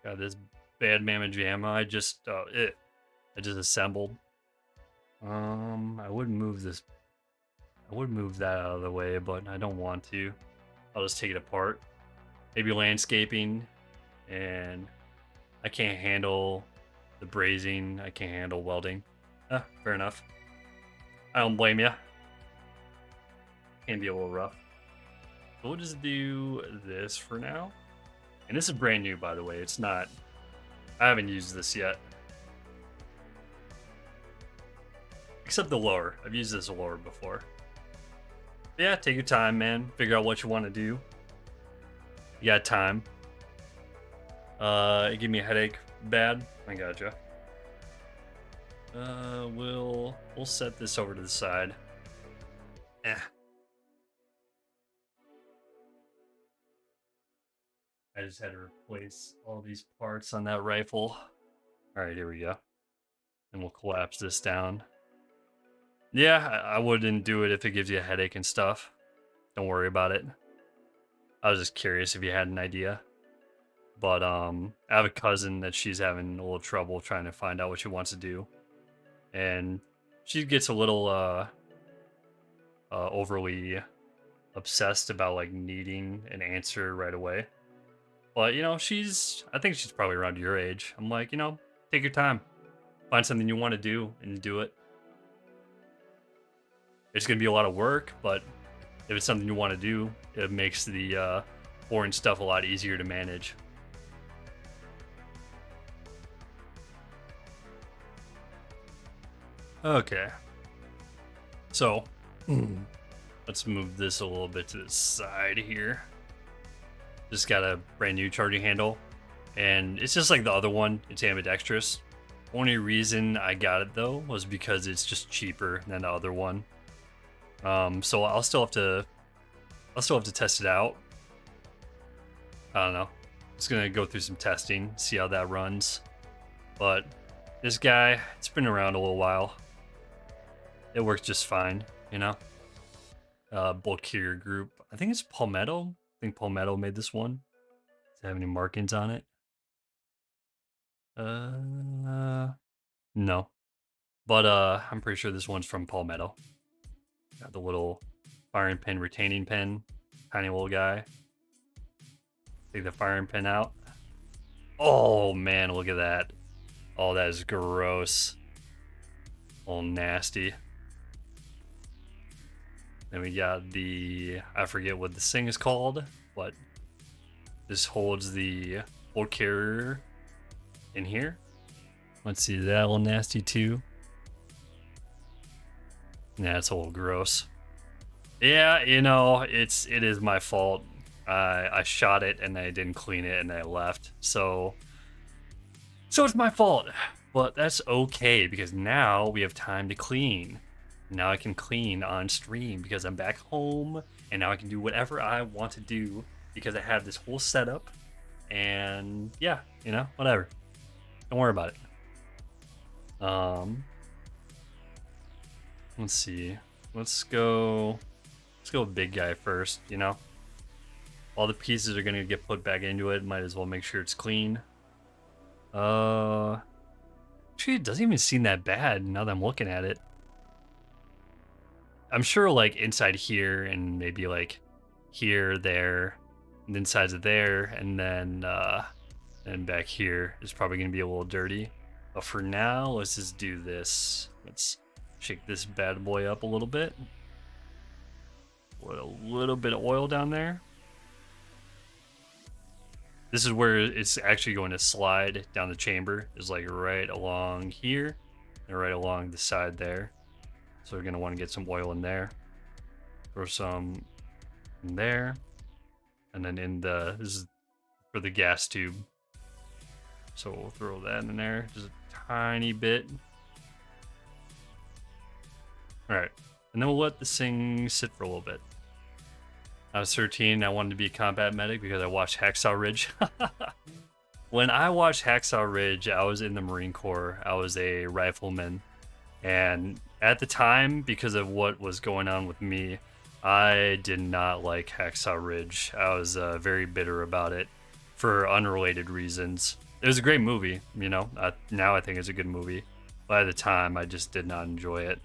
Got this bad mamma jamma. I just assembled. I would move this. I would move that out of the way, but I don't want to. I'll just take it apart. Maybe landscaping, and I can't handle the brazing. I can't handle welding. Fair enough. I don't blame you. Can be a little rough. So we'll just do this for now. And this is brand new, by the way. It's not. I haven't used this yet. Except the lower. I've used this lower before. But yeah, take your time, man. Figure out what you want to do. You got time. It gave me a headache. Bad. I gotcha. We'll set this over to the side. I just had to replace all these parts on that rifle. All right, here we go. And we'll collapse this down. Yeah, I wouldn't do it if it gives you a headache and stuff. Don't worry about it. I was just curious if you had an idea. But I have a cousin that she's having a little trouble trying to find out what she wants to do. And she gets a little overly obsessed about like needing an answer right away. But you know, I think she's probably around your age. I'm like, you know, take your time. Find something you want to do and do it. It's gonna be a lot of work, but if it's something you want to do, it makes the boring stuff a lot easier to manage. Okay. So, let's move this a little bit to the side here. Just got a brand new charging handle, and it's just like the other one. It's ambidextrous. Only reason I got it though was because it's just cheaper than the other one. So I'll still have to test it out. I don't know. Just gonna go through some testing, see how that runs. But this guy, it's been around a little while. It works just fine, you know. Bulk carrier group. I think it's Palmetto. I think Palmetto made this one. Does it have any markings on it? No. But I'm pretty sure this one's from Palmetto. Got the little firing pin retaining pin. Tiny little guy. Take the firing pin out. Oh man, look at that. Oh, that is gross. Oh, nasty. Then we got I forget what this thing is called, but this holds the old carrier in here. Let's see, that a little nasty too. Yeah, it's a little gross. Yeah, you know, it is my fault. I shot it and I didn't clean it and I left. So it's my fault. But that's okay because now we have time to clean. Now I can clean on stream because I'm back home and now I can do whatever I want to do because I have this whole setup. And yeah, you know, whatever. Don't worry about it. Let's see. Let's go big guy first, you know. All the pieces are gonna get put back into it. Might as well make sure it's clean. Actually, it doesn't even seem that bad now that I'm looking at it. I'm sure like inside here and maybe like here, there, and then sides of there, and then back here is probably gonna be a little dirty. But for now, let's just do this. Let's Shake this bad boy up a little bit. Put a little bit of oil down there. This is where it's actually going to slide down the chamber, is like right along here and right along the side there. So we're going to want to get some oil in there. Throw some in there. And then this is for the gas tube. So we'll throw that in there, just a tiny bit. All right, and then we'll let this thing sit for a little bit. I was 13, I wanted to be a combat medic because I watched Hacksaw Ridge. When I watched Hacksaw Ridge, I was in the Marine Corps. I was a rifleman. And at the time, because of what was going on with me, I did not like Hacksaw Ridge. I was very bitter about it for unrelated reasons. It was a great movie, you know. Now I think it's a good movie. But at the time, I just did not enjoy it.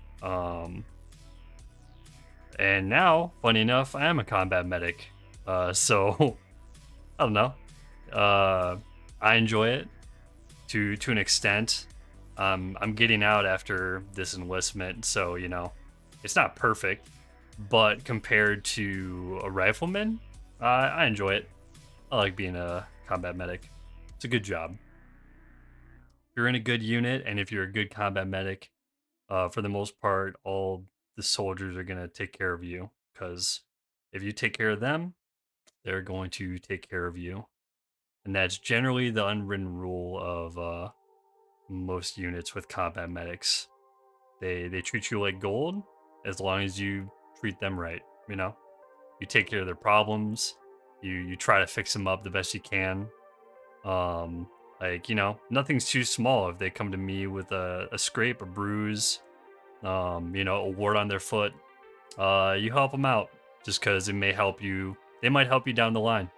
And now, funny enough, I am a combat medic. So, I don't know. I enjoy it to an extent. I'm getting out after this enlistment, so, you know, it's not perfect. But compared to a rifleman, I enjoy it. I like being a combat medic. It's a good job. If you're in a good unit, and if you're a good combat medic, for the most part, all the soldiers are going to take care of you. Because if you take care of them, they're going to take care of you. And that's generally the unwritten rule of most units with combat medics. They treat you like gold as long as you treat them right, you know? You take care of their problems, you try to fix them up the best you can. Like, you know, nothing's too small if they come to me with a scrape, a bruise, you know, a wart on their foot. You help them out just because it may help you. They might help you down the line.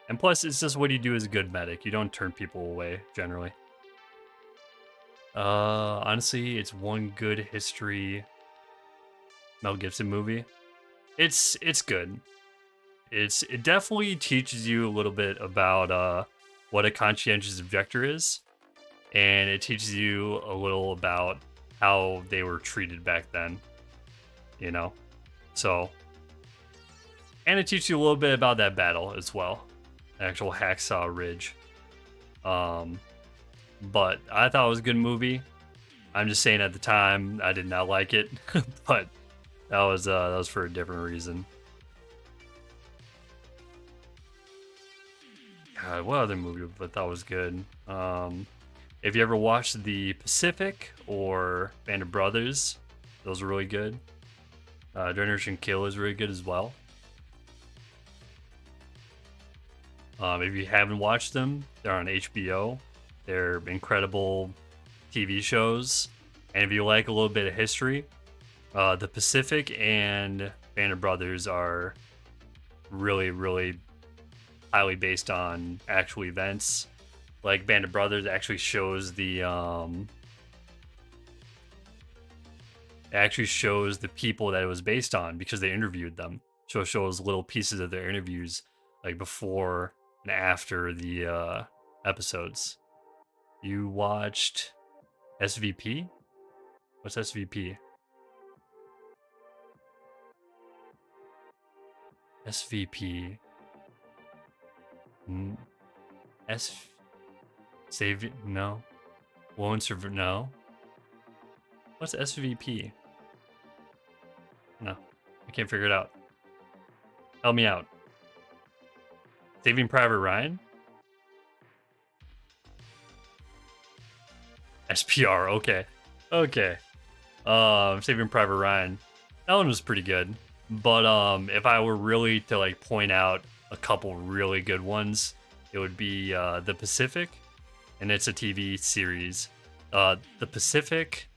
And plus, it's just what you do as a good medic. You don't turn people away, generally. Honestly, it's one good history Mel Gibson movie. It's good. It definitely teaches you a little bit about what a conscientious objector is, and it teaches you a little about how they were treated back then, you know. So, and it teaches you a little bit about that battle as well, actual Hacksaw Ridge. But I thought it was a good movie. I'm just saying at the time I did not like it, but that was for a different reason. God, what other movie I thought was good? If you ever watched The Pacific or Band of Brothers, those are really good. Generation Kill is really good as well. If you haven't watched them, they're on HBO. They're incredible TV shows. And if you like a little bit of history, The Pacific and Band of Brothers are really, really highly based on actual events. Like Band of Brothers actually shows the people that it was based on because they interviewed them. So it shows little pieces of their interviews, like before and after the episodes. You watched SVP? What's SVP? SVP. S. Save. No. Won't serve. No. What's SVP? No. I can't figure it out. Help me out. Saving Private Ryan? SPR. Okay. Okay. Saving Private Ryan. That one was pretty good. But if I were really to like point out a couple really good ones, it would be The Pacific, and it's a TV series. The Pacific,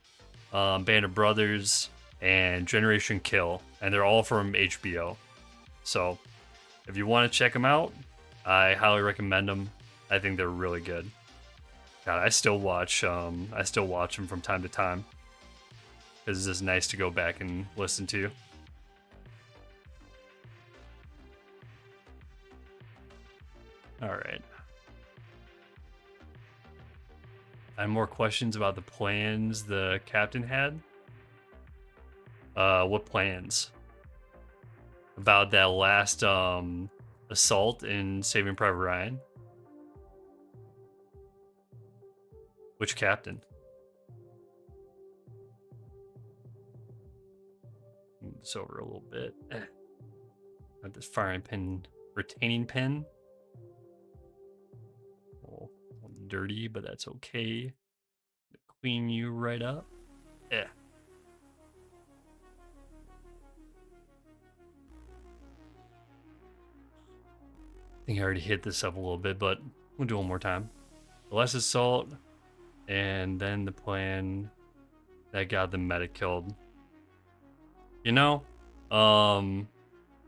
Band of Brothers, and Generation Kill, and they're all from HBO. So if you want to check them out, I highly recommend them. I think they're really good. God, I still watch them from time to time because it's just nice to go back and listen to. All right. I have more questions about the plans the captain had. What plans? About that last assault in Saving Private Ryan? Which captain? Move this over a little bit. Got this firing pin, retaining pin. Oh, dirty, but that's okay. Clean you right up. Yeah. I think I already hit this up a little bit, but we'll do it one more time. The last assault, and then the plan that got the medic killed. You know,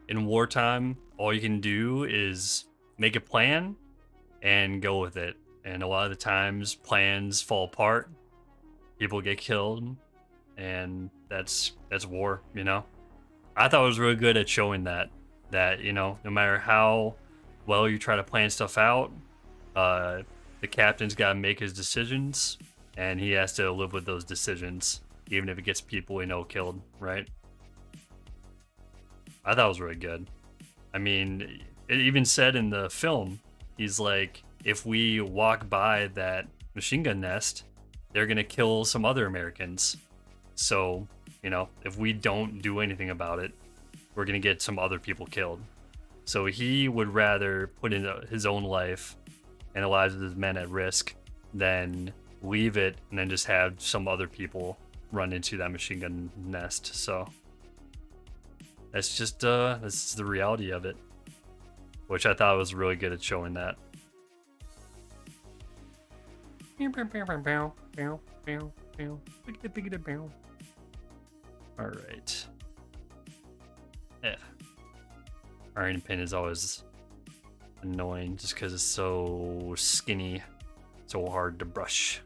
in wartime, all you can do is make a plan and go with it. And a lot of the times, plans fall apart, people get killed, and that's war. You know, I thought it was really good at showing that you know, no matter how well you try to plan stuff out, uh, the captain's got to make his decisions, and he has to live with those decisions, even if it gets people killed. Right? I thought it was really good. I mean, it even said in the film, he's like, if we walk by that machine gun nest, they're gonna kill some other Americans. So, you know, if we don't do anything about it, we're gonna get some other people killed. So he would rather put in his own life and the lives of his men at risk than leave it and then just have some other people run into that machine gun nest. So that's just that's the reality of it, which I thought was really good at showing that. All right. Yeah. Iron pin is always annoying just because it's so skinny, so hard to brush.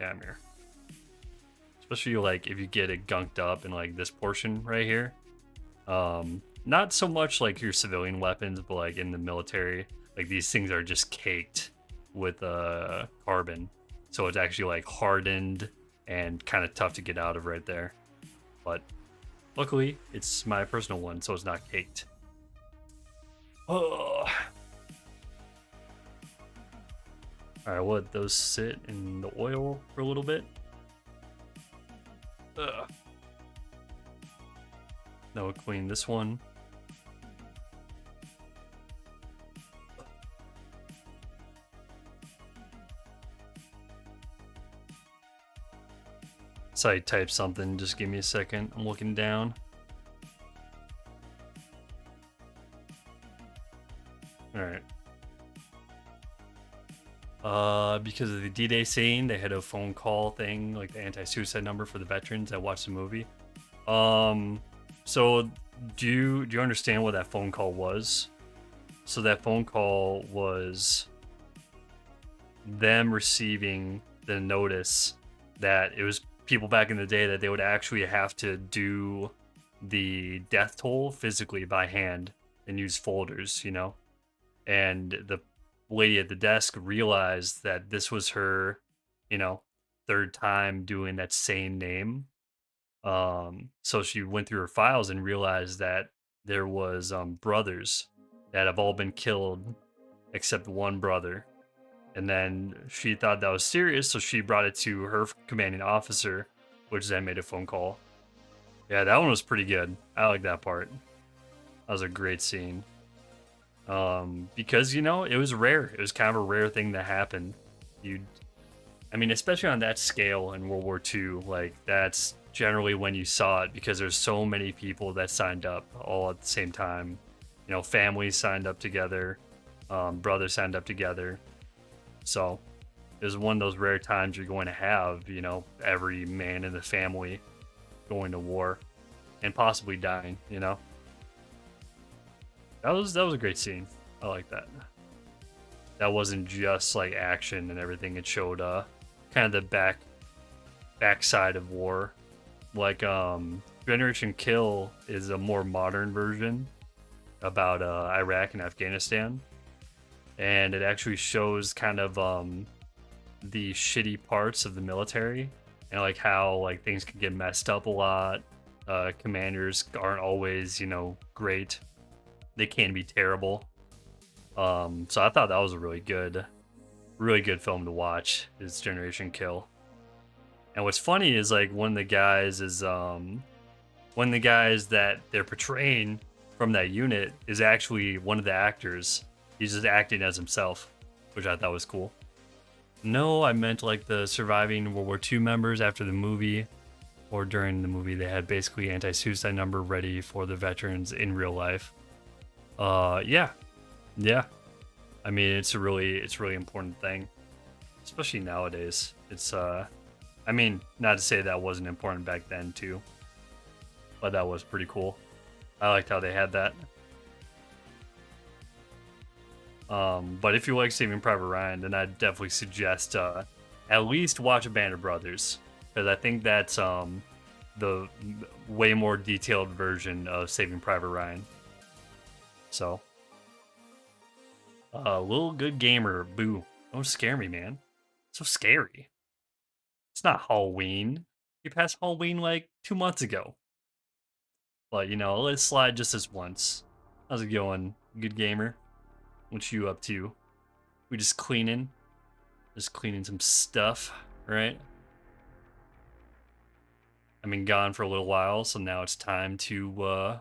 Yeah, I'm here. Especially like if you get it gunked up in like this portion right here. Not so much like your civilian weapons, but like in the military, like these things are just caked with carbon, so it's actually like hardened and kind of tough to get out of right there. But luckily, it's my personal one, so it's not caked. Oh. All right, we'll let those sit in the oil for a little bit. Ugh. Now we'll clean this one. So I type something, just give me a second. I'm looking down. All right. Because of the D-Day scene, they had a phone call thing, like the anti-suicide number for the veterans that watched the movie. So do you understand what that phone call was? So that phone call was them receiving the notice that it was people back in the day that they would actually have to do the death toll physically by hand and use folders, you know? And the lady at the desk realized that this was her, you know, third time doing that same name. So she went through her files and realized that there was brothers that have all been killed except one brother. And then she thought that was serious, so she brought it to her commanding officer, which then made a phone call. Yeah, that one was pretty good. I like that part. That was a great scene. Because, you know, it was rare. It was kind of a rare thing to happen. I mean, especially on that scale in World War II, like that's generally when you saw it because there's so many people that signed up all at the same time. You know, families signed up together, brothers signed up together. So it was one of those rare times you're going to have, you know, every man in the family going to war and possibly dying, you know. That was a great scene. I like that. That wasn't just like action and everything. It showed kind of the backside of war. Like Generation Kill is a more modern version about Iraq and Afghanistan. And it actually shows kind of the shitty parts of the military and like how like things can get messed up a lot. Commanders aren't always, you know, great. They can be terrible. So I thought that was a really good film to watch. Is Generation Kill. And what's funny is like one of the guys that they're portraying from that unit is actually one of the actors. He's just acting as himself, which I thought was cool. No, I meant like the surviving World War II members after the movie or during the movie. They had basically anti-suicide number ready for the veterans in real life. Yeah, yeah. I mean, it's really important thing, especially nowadays. It's I mean, not to say that wasn't important back then too, but that was pretty cool. I liked how they had that. But if you like Saving Private Ryan, then I'd definitely suggest at least watch a Band of Brothers, because I think that's the way more detailed version of Saving Private Ryan. So, little good gamer, boo! Don't scare me, man. So scary. It's not Halloween. You passed Halloween like 2 months ago. But you know, let's slide just this once. How's it going, good gamer? What you up to? We just cleaning some stuff, right? I've been gone for a little while, so now it's time to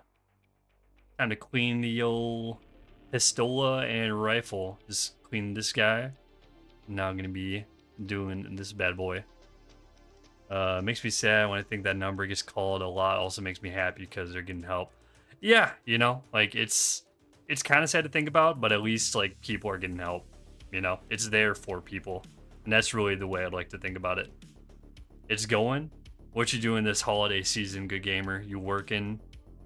clean the old pistola and rifle. Just clean this guy. Now I'm gonna be doing this bad boy. Makes me sad when I think that number gets called a lot. Also makes me happy because they're getting help. Yeah, you know, like it's kind of sad to think about, but at least like people are getting help. You know, it's there for people, and that's really the way I'd like to think about it. It's going. What you doing this holiday season, good gamer? You working?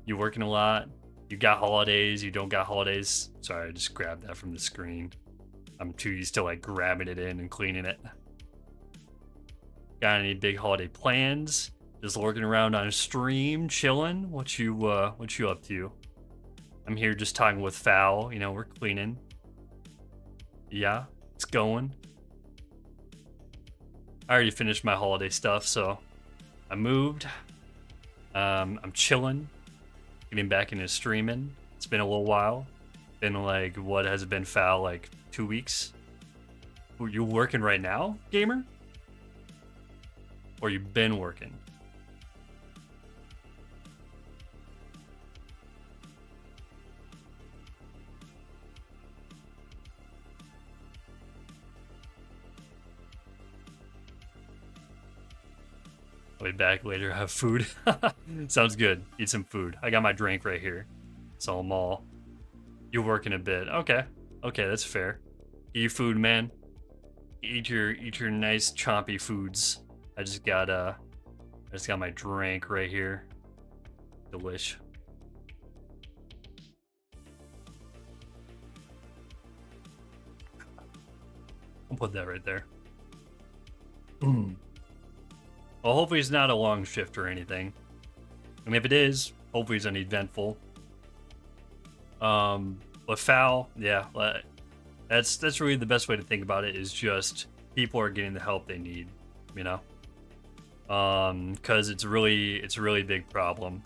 You working a lot? You got holidays? You don't got holidays? Sorry, I just grabbed that from the screen. I'm too used to like grabbing it in and cleaning it. Got any big holiday plans? Just lurking around on stream, chilling? What you up to? I'm here just talking with Foul. You know, we're cleaning. Yeah, it's going. I already finished my holiday stuff, so I moved. I'm chilling, getting back into streaming. It's been a little while. Been like, what has it been, Foul? Like 2 weeks? You working right now, gamer? Or you been working? I'll be back later, have food. Sounds good. Eat some food. I got my drink right here. So I'm all. You're working a bit. Okay. Okay, that's fair. Eat food, man. Eat your nice chompy foods. I just got my drink right here. Delish. I'll put that right there. Well, hopefully it's not a long shift or anything. And if it is, hopefully it's uneventful. But Foul, yeah, that's really the best way to think about it. Is just people are getting the help they need, you know. Because it's a really big problem.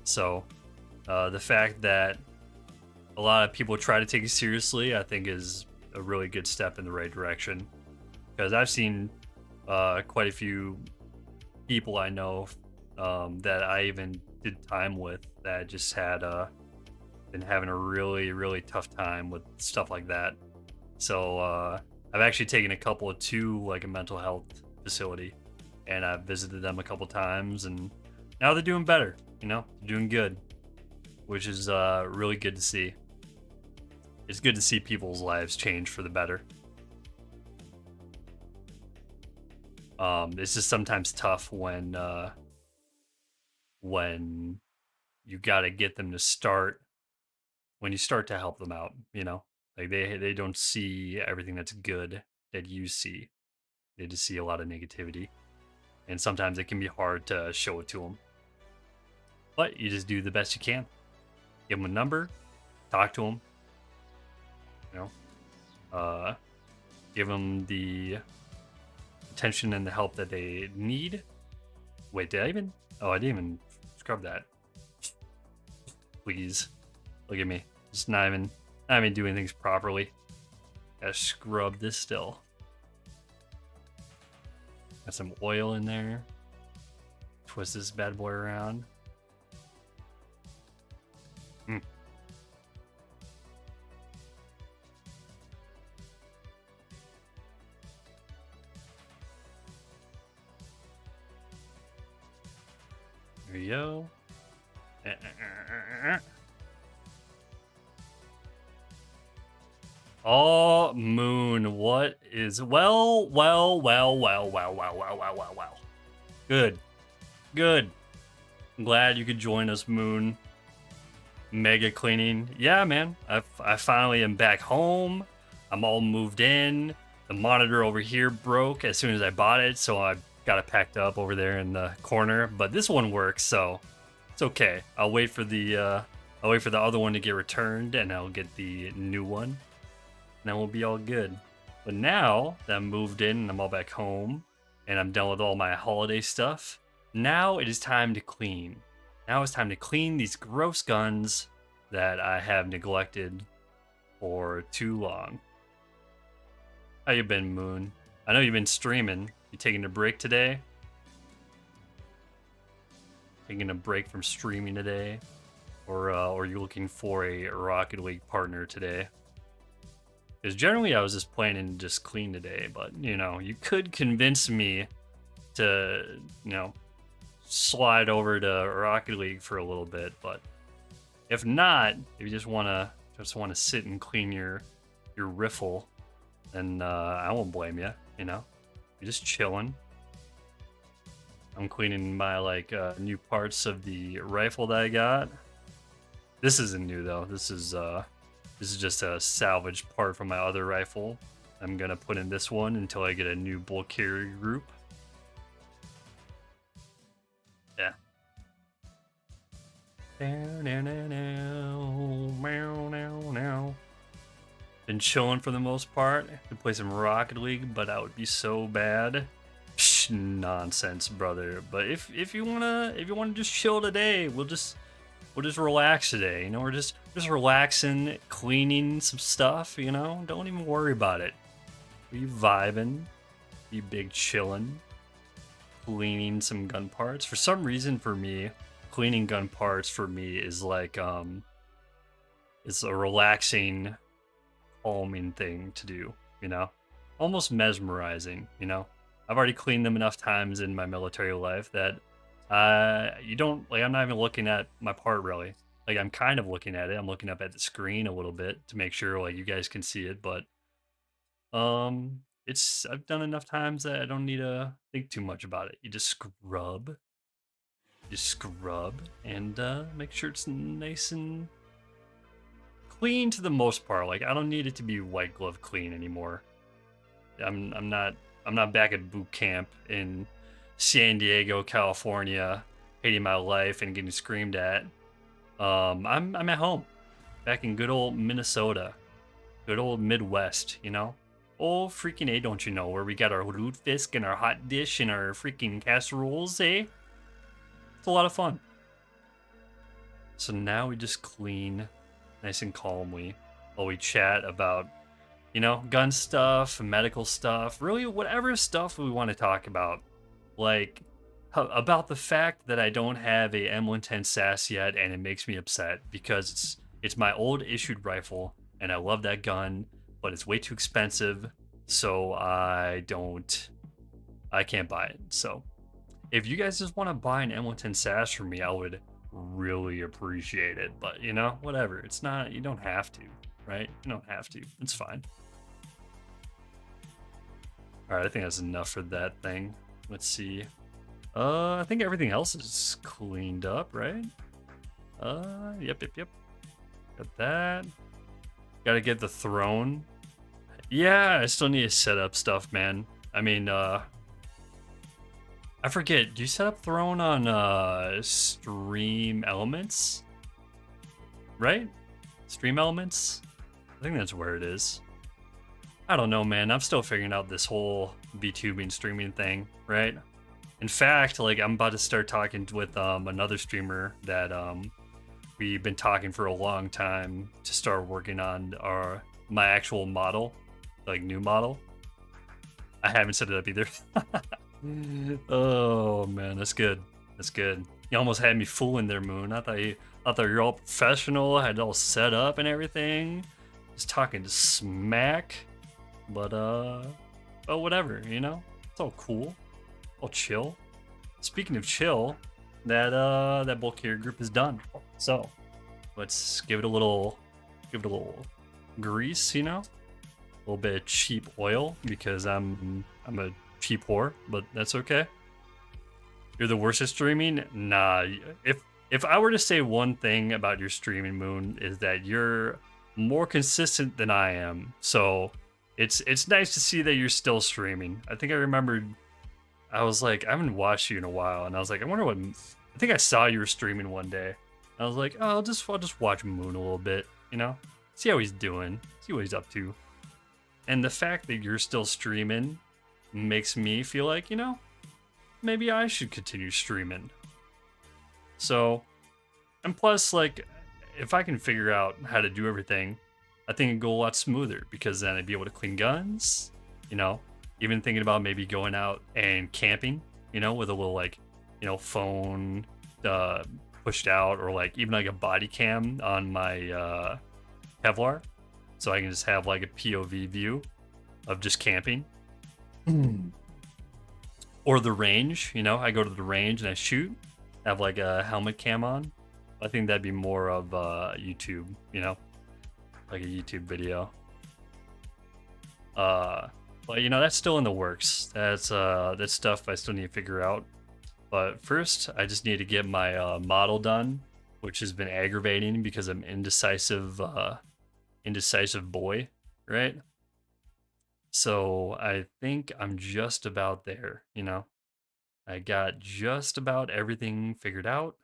So, the fact that a lot of people try to take it seriously, I think, is a really good step in the right direction. Because I've seen quite a few people I know that I even did time with that just had been having a really tough time with stuff like that. So I've actually taken a couple to like a mental health facility, and I've visited them a couple times, and now they're doing better. You know, they're doing good, which is really good to see. It's good to see people's lives change for the better. It's just sometimes tough when you got to get them to start, when you start to help them out, you know, like they don't see everything that's good that you see. They just see a lot of negativity, and sometimes it can be hard to show it to them. But you just do the best you can. Give them a number, talk to them, you know, give them the attention and the help that they need. Wait, did I even? Oh, I didn't even scrub that. Please, look at me. Just not even doing things properly. Gotta scrub this still. Got some oil in there. Twist this bad boy around. There you go. Oh, Moon, what is... Well. Good. I'm glad you could join us, Moon. Mega cleaning. Yeah, man. I finally am back home. I'm all moved in. The monitor over here broke as soon as I bought it, so I got it packed up over there in the corner. But this one works, so it's okay. I'll wait for the other one to get returned, and I'll get the new one. And then we'll be all good. But now that I'm moved in and I'm all back home, and I'm done with all my holiday stuff, now it is time to clean. Now it's time to clean these gross guns that I have neglected for too long. How you been, Moon? I know you've been streaming. You taking a break today? Taking a break from streaming today? Or are you looking for a Rocket League partner today? Because generally I was just planning to just clean today, but you know, you could convince me to, you know, slide over to Rocket League for a little bit. But if not, if you just wanna sit and clean your riffle, then I won't blame you. You know, you're just chilling. I'm cleaning my new parts of the rifle that I got. This isn't new though. This is just a salvaged part from my other rifle. I'm gonna put in this one until I get a new bull carrier group. Yeah. Been chilling for the most part. Could play some Rocket League, but that would be so bad. Psh, nonsense, brother. But if you wanna just chill today, we'll just relax today. You know, we're just relaxing, cleaning some stuff. You know, don't even worry about it. Be vibing, be big chilling, cleaning some gun parts. For some reason, for me, cleaning gun parts for me is like it's a relaxing, calming thing to do. You know, almost mesmerizing. You know, I've already cleaned them enough times in my military life that you don't I'm not even looking at my part really. Like I'm kind of looking at it. I'm looking up at the screen a little bit to make sure like you guys can see it, but I've done enough times that I don't need to think too much about it. You just scrub and make sure it's nice and clean to the most part. Like I don't need it to be white glove clean anymore. I'm not back at boot camp in San Diego, California, hating my life and getting screamed at. I'm at home, back in good old Minnesota, good old Midwest, you know. Oh freaking A, don't you know, where we got our lutefisk and our hot dish and our freaking casseroles, eh? It's a lot of fun. So now we just clean nice and calmly while we chat about, you know, gun stuff, medical stuff, really whatever stuff we want to talk about. Like about the fact that I don't have a M110 SAS yet, and it makes me upset because it's my old issued rifle and I love that gun, but it's way too expensive, so I can't buy it. So if you guys just want to buy an M110 SAS for me, I would really appreciate it. But you know, whatever. It's not, you don't have to, right? You don't have to. It's fine. All right, I think that's enough for that thing. Let's see. I think everything else is cleaned up, right? Yep. Got that. Gotta get the throne. Yeah, I still need to set up stuff, man. I mean, I forget. Do you set up throne on Stream Elements? Right? Stream Elements? I think that's where it is. I don't know, man. I'm still figuring out this whole VTubing streaming thing, right? In fact, like I'm about to start talking with another streamer that we've been talking for a long time to start working on our my actual model, like new model. I haven't set it up either. Oh man, that's good. That's good. You almost had me fooling there, Moon. I thought you were all professional, had it all set up and everything. Just talking to smack. But whatever, you know? It's all cool. All chill. Speaking of chill, that bulk carrier group is done. So let's give it a little grease, you know? A little bit of cheap oil because I'm a cheap whore, but that's okay. You're the worst at streaming? Nah. If I were to say one thing about your streaming, Moon, is that you're more consistent than I am. So it's nice to see that you're still streaming. I think I remembered I was like, I haven't watched you in a while, and I was like, I wonder what I think I saw you were streaming one day. I was like, oh, I'll just watch Moon a little bit, you know? See how he's doing, see what he's up to. And the fact that you're still streaming makes me feel like, you know, maybe I should continue streaming. So, and plus, like, if I can figure out how to do everything, I think it'd go a lot smoother because then I'd be able to clean guns, you know, even thinking about maybe going out and camping, you know, with a little, like, you know, phone pushed out, or like even like a body cam on my Kevlar. So I can just have like a POV view of just camping. Or the range, you know, I go to the range and I shoot, have like a helmet cam on. I think that'd be more of YouTube, you know, like a YouTube video. But you know, that's still in the works. That's stuff I still need to figure out. But first, I just need to get my model done, which has been aggravating because I'm indecisive boy, right? So I think I'm just about there, you know. I got just about everything figured out.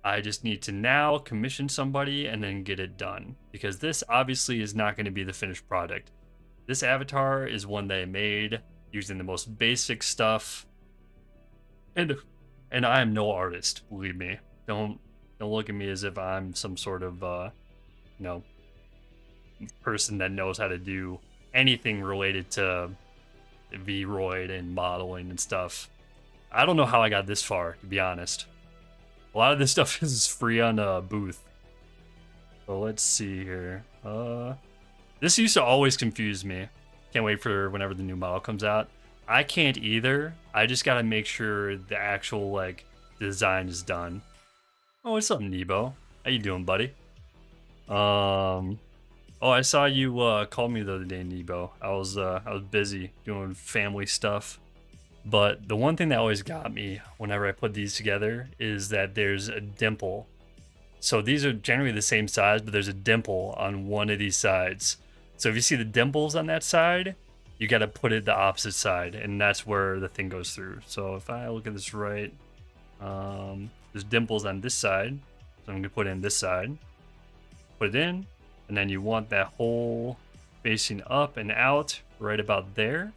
I just need to now commission somebody and then get it done, because this obviously is not going to be the finished product. This avatar is one that I made using the most basic stuff, and I am no artist, believe me. Don't look at me as if I'm some sort of you know, person that knows how to do anything related to Vroid and modeling and stuff. I don't know how I got this far, to be honest. A lot of this stuff is free on Booth. So let's see here. This used to always confuse me. Can't wait for whenever the new model comes out. I can't either. I just gotta make sure the actual like design is done. Oh, what's up, Nebo? How you doing, buddy? Oh, I saw you call me the other day, Nebo. I was busy doing family stuff. But the one thing that always got me whenever I put these together is that there's a dimple. So these are generally the same size, but there's a dimple on one of these sides. So if you see the dimples on that side, you got to put it the opposite side, and that's where the thing goes through. So if I look at this right, there's dimples on this side. So I'm going to put it in this side. Put it in, and then you want that hole facing up and out right about there.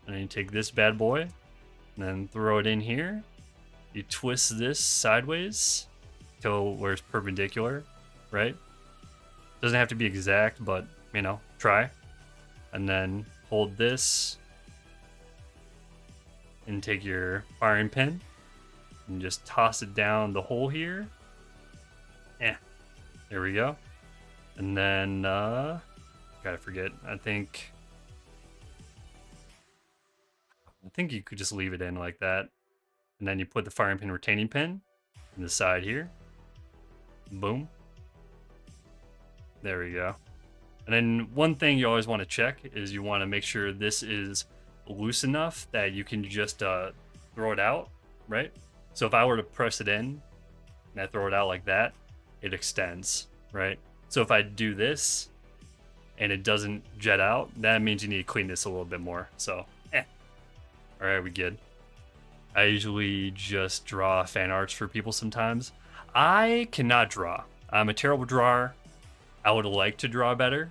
And then you take this bad boy and then throw it in here. You twist this sideways to where it's perpendicular, right? Doesn't have to be exact, but you know, try. And then hold this and take your firing pin and just toss it down the hole here. Yeah, there we go. And then gotta forget, I think you could just leave it in like that. And then you put the firing pin retaining pin in the side here. Boom. There we go. And then one thing you always want to check is you want to make sure this is loose enough that you can just throw it out, right? So if I were to press it in and I throw it out like that, it extends, right? So if I do this and it doesn't jet out, that means you need to clean this a little bit more. So, all right, we good. I usually just draw fan arts for people sometimes. I cannot draw. I'm a terrible drawer. I would like to draw better.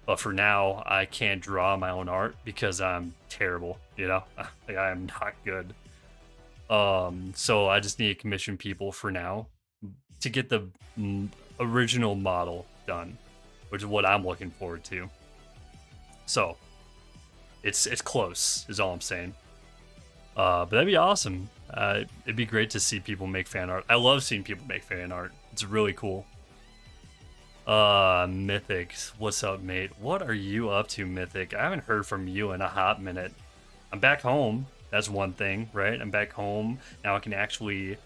But for now, I can't draw my own art because I'm terrible, you know? Like, I am not good. So I just need to commission people for now to get the original model done, which is what I'm looking forward to. So it's close, is all I'm saying. But that'd be awesome. It'd be great to see people make fan art. I love seeing people make fan art. It's really cool. Mythic, what's up, mate? What are you up to, Mythic? I haven't heard from you in a hot minute. I'm back home. That's one thing, right? I'm back home. Now I can actually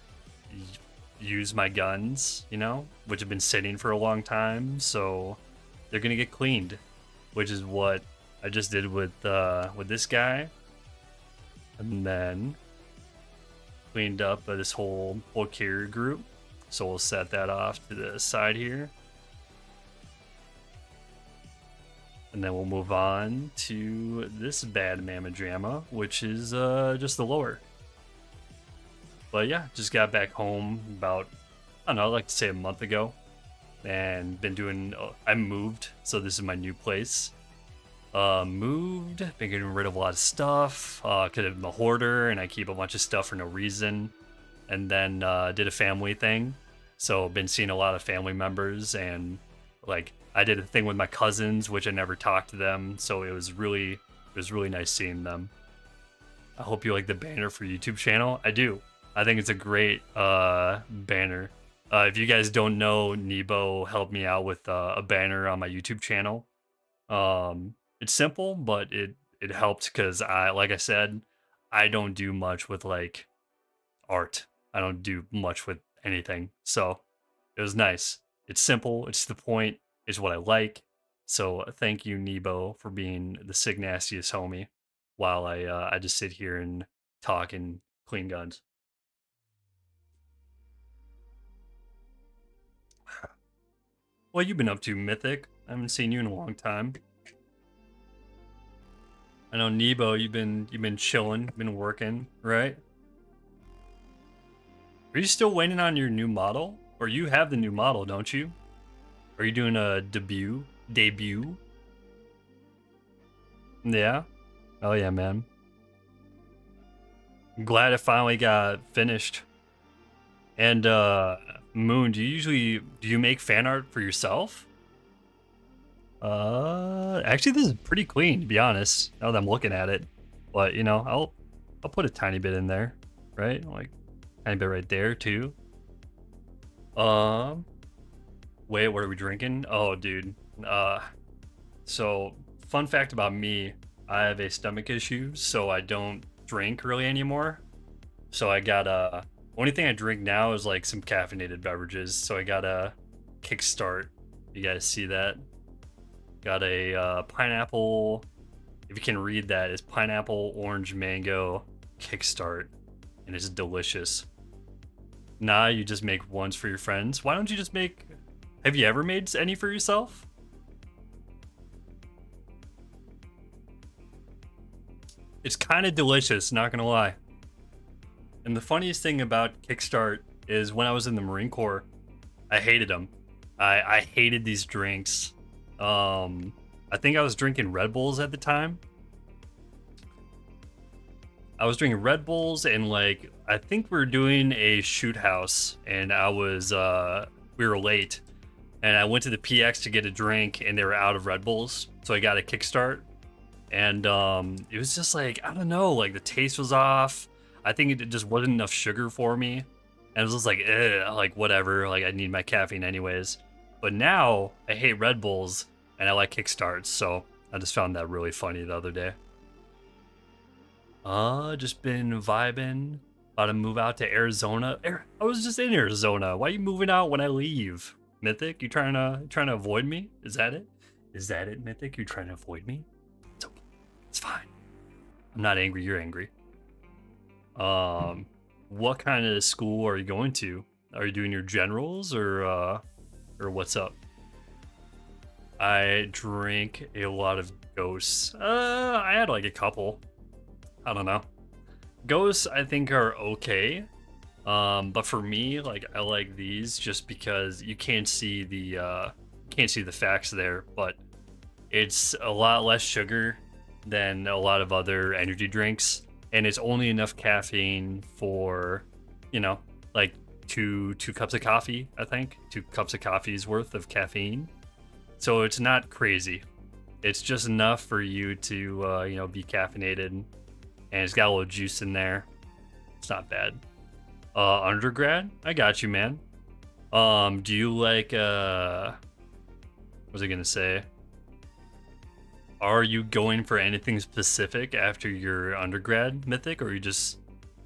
use my guns, you know, which have been sitting for a long time. So they're gonna get cleaned, which is what I just did with this guy. And then cleaned up this whole carrier group. So we'll set that off to the side here. And then we'll move on to this bad mamma jamma, which is just the lower. But yeah, just got back home about, I don't know, I'd like to say a month ago. And been doing, I moved, so this is my new place. Moved, been getting rid of a lot of stuff, cause I'm a hoarder and I keep a bunch of stuff for no reason. And then did a family thing. So been seeing a lot of family members, and like I did a thing with my cousins, which I never talked to them. So it was really nice seeing them. I hope you like the banner for YouTube channel. I do. I think it's a great banner. If you guys don't know, Nebo helped me out with a banner on my YouTube channel. It's simple, but it helped because like I said, I don't do much with like art. I don't do much with anything. So it was nice. It's simple. It's the point. It's what I like. So thank you, Nebo, for being the signastiest homie while I just sit here and talk and clean guns. What you been up to, Mythic? I haven't seen you in a long time. I know, Nebo, you've been chilling, been working, right? Are you still waiting on your new model? Or you have the new model, don't you? Are you doing a debut? Yeah. Oh yeah, man. I'm glad it finally got finished. And Moon, do you make fan art for yourself? Actually, this is pretty clean, to be honest, now that I'm looking at it. But you know, I'll put a tiny bit in there, right? Like tiny bit right there too. Wait, what are we drinking? Oh, dude. So fun fact about me, I have a stomach issue, so I don't drink really anymore. So I got only thing I drink now is like some caffeinated beverages. So I got a Kickstart. You guys see that? Got a pineapple. If you can read that, it's pineapple, orange, mango, Kickstart, and it's delicious. Nah, you just make ones for your friends. Why don't you just make? Have you ever made any for yourself? It's kind of delicious, not gonna lie. And the funniest thing about Kickstart is when I was in the Marine Corps, I hated them. I hated these drinks. I think I was drinking Red Bulls at the time. I was drinking Red Bulls, and like I think we were doing a shoot house, and we were late, and I went to the PX to get a drink, and they were out of Red Bulls, so I got a Kickstart, and it was just like, I don't know, like the taste was off. I think it just wasn't enough sugar for me, and it was just like, like whatever, like I need my caffeine anyways. But now I hate Red Bulls and I like Kickstarts, so I just found that really funny the other day. Just been vibing. About to move out to Arizona. I was just in Arizona. Why are you moving out when I leave? Mythic, you trying to avoid me? Is that it? Is that it, Mythic? You trying to avoid me? It's okay. It's fine. I'm not angry. You're angry. What kind of school are you going to? Are you doing your generals or what's up? I drink a lot of ghosts. I had like a couple. I don't know. Ghosts I think are okay. But for me, like I like these just because you can't see the facts there, but It's a lot less sugar than a lot of other energy drinks, and it's only enough caffeine for, you know, like two cups of coffee. I think 2 cups of coffee's worth of caffeine. So it's not crazy. It's just enough for you to be caffeinated, and it's got a little juice in there. It's not bad. Undergrad, I got you, man. Do you like what was I gonna say? Are you going for anything specific after your undergrad mythic, or are you just,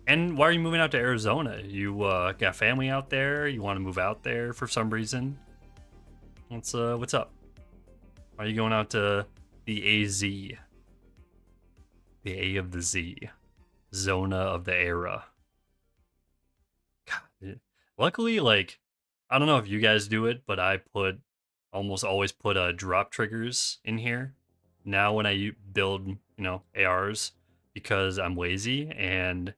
and why are you moving out to Arizona? You got family out there? You want to move out there for some reason? What's up? Why are you going out to the AZ? The A of the Z. Zona of the era. God, luckily, like, I don't know if you guys do it, but I put almost always put drop triggers in here. Now when I build, ARs, because I'm lazy and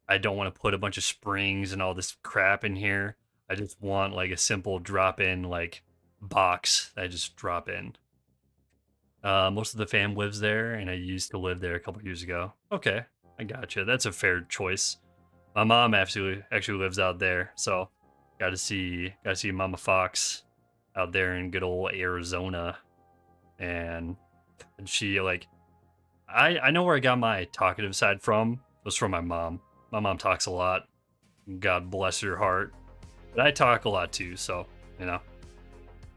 I don't want to put a bunch of springs and all this crap in here. I just want like a simple drop in like box that I just drop in. Most of the fam lives there, and I used to live there a couple years ago. Okay, I gotcha. That's a fair choice. My mom actually lives out there, so got to see Mama Fox out there in good old Arizona, and she like I know where I got my talkative side from. It was from my mom. My mom talks a lot. God bless her heart. But I talk a lot too, so when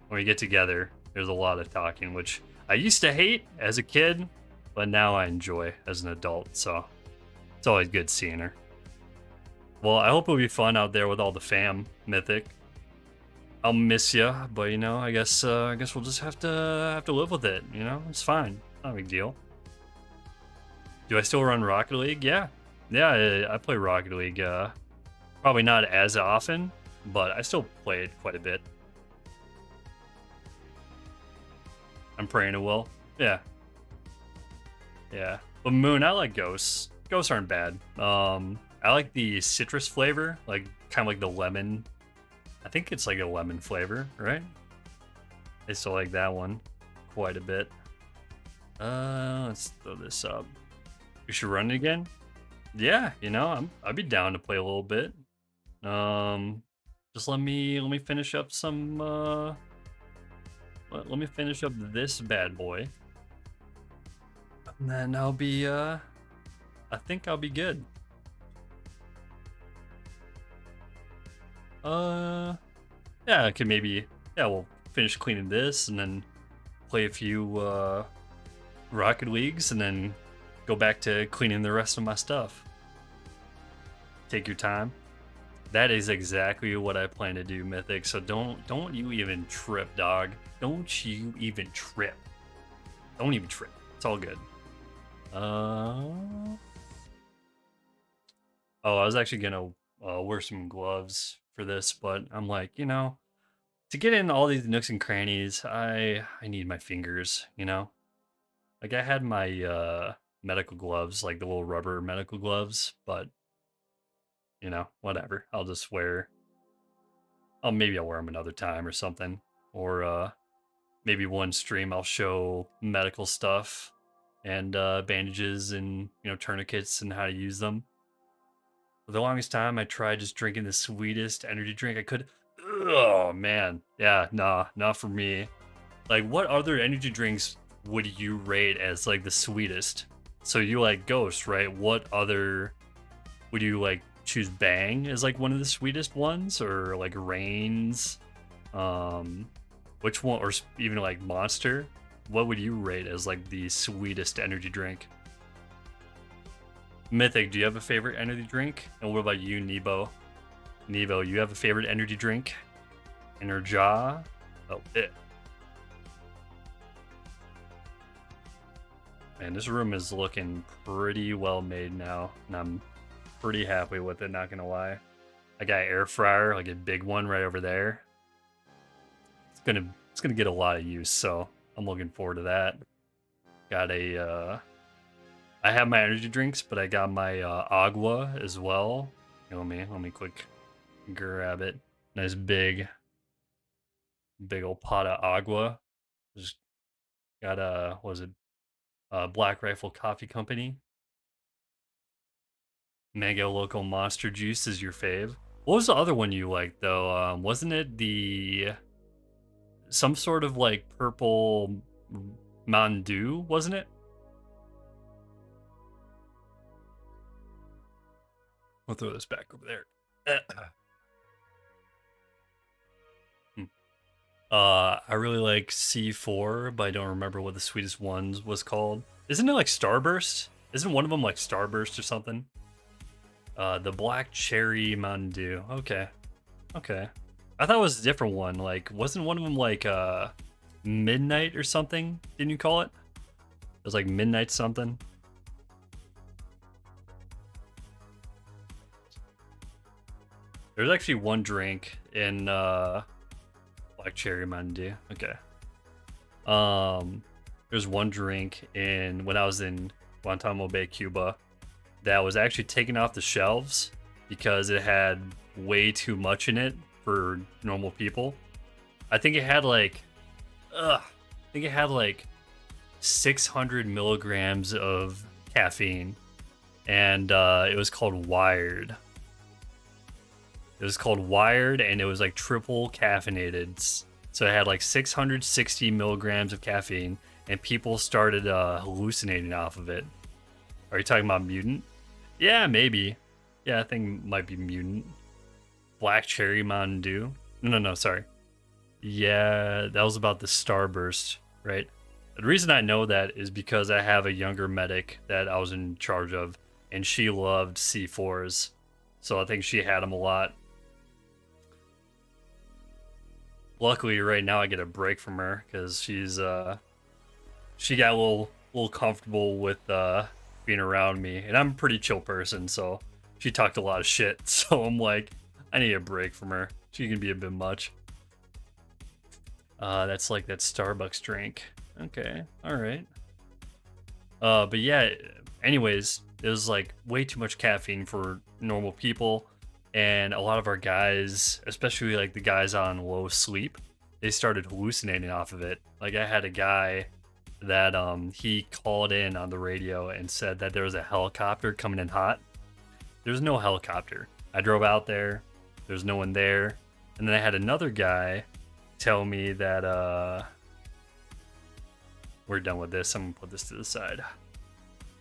we get together, there's a lot of talking, which I used to hate as a kid, but now I enjoy as an adult. So it's always good seeing her. Well, I hope it'll be fun out there with all the fam, Mythic. I'll miss you, but I guess we'll just have to live with it. It's fine. Not a big deal. Do I still run Rocket League? Yeah, I play Rocket League. Probably not as often, but I still play it quite a bit. I'm praying it will. Yeah, yeah. But Moon, I like ghosts. Ghosts aren't bad. I like the citrus flavor, like kind of like the lemon. I think it's like a lemon flavor, right? I still like that one quite a bit. Let's throw this up. We should run it again. Yeah, I'd be down to play a little bit. Just let me finish up some. Let me finish up this bad boy, and then I'll be. I think I'll be good. Yeah, I could maybe. Yeah, we'll finish cleaning this, and then play a few Rocket Leagues, and then go back to cleaning the rest of my stuff. Take your time. That is exactly what I plan to do, Mythic. So don't you even trip, dog. Don't you even trip. Don't even trip. It's all good. Oh, I was actually gonna wear some gloves for this, but I'm like, to get in all these nooks and crannies, I need my fingers. Like I had my medical gloves, like the little rubber medical gloves, but whatever. Maybe I'll wear them another time or something. Or maybe one stream I'll show medical stuff and bandages and tourniquets and how to use them. For the longest time, I tried just drinking the sweetest energy drink I could. Oh man, yeah, nah, not for me. Like, what other energy drinks would you rate as like the sweetest? So you like Ghost, right? What other would you like choose? Bang as like one of the sweetest ones, or like Reigns? Which one, or even like Monster? What would you rate as like the sweetest energy drink? Mythic, do you have a favorite energy drink? And what about you, Nebo? Nebo, you have a favorite energy drink? Energy? Oh, it. Man, this room is looking pretty well made now, and I'm pretty happy with it, not gonna lie. I got an air fryer, like a big one right over there. It's gonna get a lot of use, so I'm looking forward to that. Got I have my energy drinks, but I got my agua as well. Let me quick grab it. Nice big old pot of agua. Just Got a was it Black Rifle Coffee Company. Mango Local Monster Juice is your fave. What was the other one you liked though? Wasn't it the some sort of like purple Mountain Dew? Wasn't it? I'll throw this back over there. I really like C4, but I don't remember what the sweetest ones was called. Isn't it like Starburst? Isn't one of them like Starburst or something? The Black Cherry Mountain Dew. Okay. Okay. I thought it was a different one. Like, wasn't one of them like Midnight or something? Didn't you call it? It was like Midnight something. There's actually one drink in Black Cherry Mountain Dew. Okay. There's one drink in when I was in Guantanamo Bay, Cuba, that was actually taken off the shelves because it had way too much in it for normal people. I think it had like, I think it had like 600 milligrams of caffeine, and it was called Wired. It was called Wired, and it was like triple caffeinated. So it had like 660 milligrams of caffeine, and people started hallucinating off of it. Are you talking about Mutant? Yeah, maybe. Yeah, I think it might be Mutant. Black Cherry Mountain Dew. No, sorry. Yeah, that was about the Starburst, right? The reason I know that is because I have a younger medic that I was in charge of, and she loved C4s. So I think she had them a lot. Luckily, right now I get a break from her because she got a little comfortable with being around me, and I'm a pretty chill person, so she talked a lot of shit. So I'm like, I need a break from her. She can be a bit much. That's like that Starbucks drink. Okay, all right. But yeah. Anyways, it was like way too much caffeine for normal people, and a lot of our guys, especially like the guys on low sleep, they started hallucinating off of it. Like I had a guy that he called in on the radio and said that there was a helicopter coming in hot. There's no helicopter. I drove out there. There's no one there. And then I had another guy tell me that we're done with this. I'm gonna put this to the side.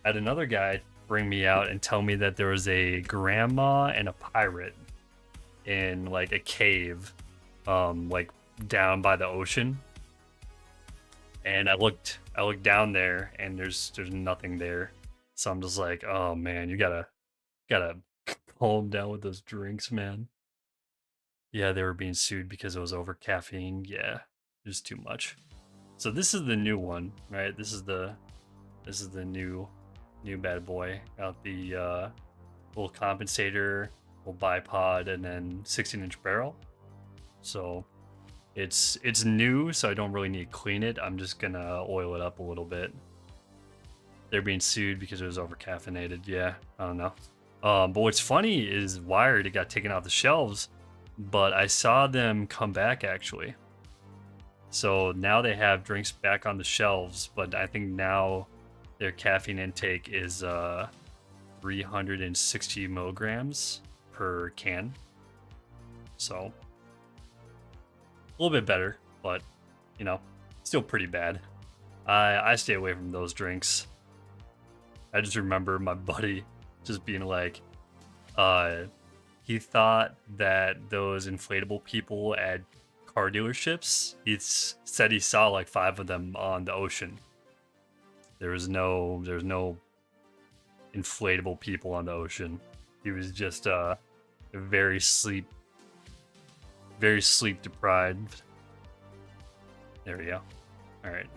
I had another guy bring me out and tell me that there was a grandma and a pirate in like a cave, like down by the ocean. And I looked down there, and there's nothing there. So I'm just like, oh man, you gotta calm down with those drinks, man. Yeah, they were being sued because it was over caffeine. Yeah, just too much. So this is the new one, right? This is the new bad boy. Got the little compensator, little bipod, and then 16-inch barrel. So it's new, so I don't really need to clean it. I'm just gonna oil it up a little bit. They're being sued because it was over caffeinated. Yeah, I don't know. But what's funny is Wired, it got taken off the shelves, but I saw them come back actually. So now they have drinks back on the shelves, but I think now their caffeine intake is 360 milligrams per can. So a little bit better, but you know, still pretty bad. I stay away from those drinks. I just remember my buddy just being like, he thought that those inflatable people at car dealerships, he said he saw like 5 of them on the ocean. There's no inflatable people on the ocean. He was just very sleep deprived. There we go. All right,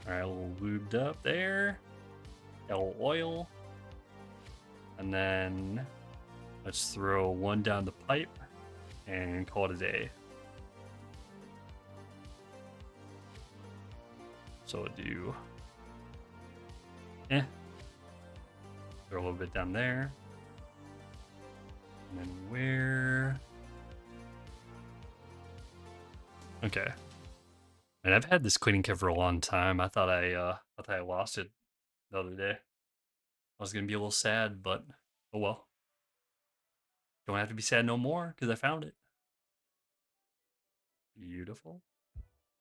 a little lubed up there. Got a little oil, and then let's throw one down the pipe and call it a day. So we'll do, throw a little bit down there, and then where? Okay, And I've had this cleaning kit for a long time. I thought I lost it the other day. I was gonna be a little sad, but oh well. Don't have to be sad no more because I found it. Beautiful.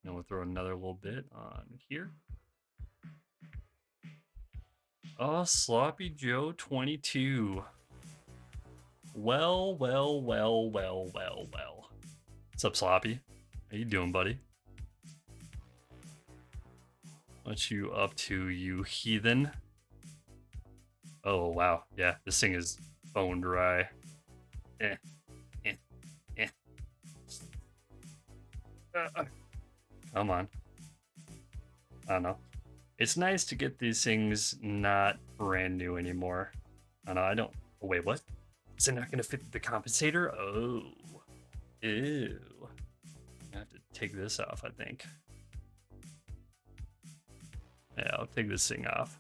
Now we'll throw another little bit on here. Oh, Sloppy Joe 22. Well. What's up, Sloppy? How you doing, buddy? What you up to, you heathen? Oh, wow. Yeah, this thing is bone dry. Eh, eh, eh. Come on. I don't know. It's nice to get these things not brand new anymore. I know, I don't... Oh, wait, what? Is it not going to fit the compensator? Oh. Ew. I have to take this off, I think. Yeah, I'll take this thing off.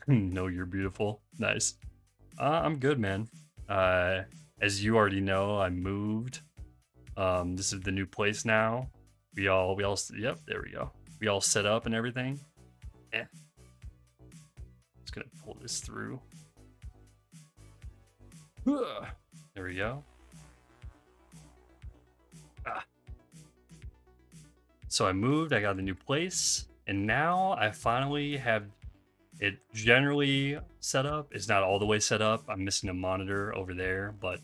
No, you're beautiful. Nice. I'm good, man. As you already know, I moved. This is the new place now. We all, yep, there we go. We all set up and everything. Eh. Just gonna pull this through. There we go. So I moved, I got the new place, and now I finally have it generally set up. It's not all the way set up. I'm missing a monitor over there, but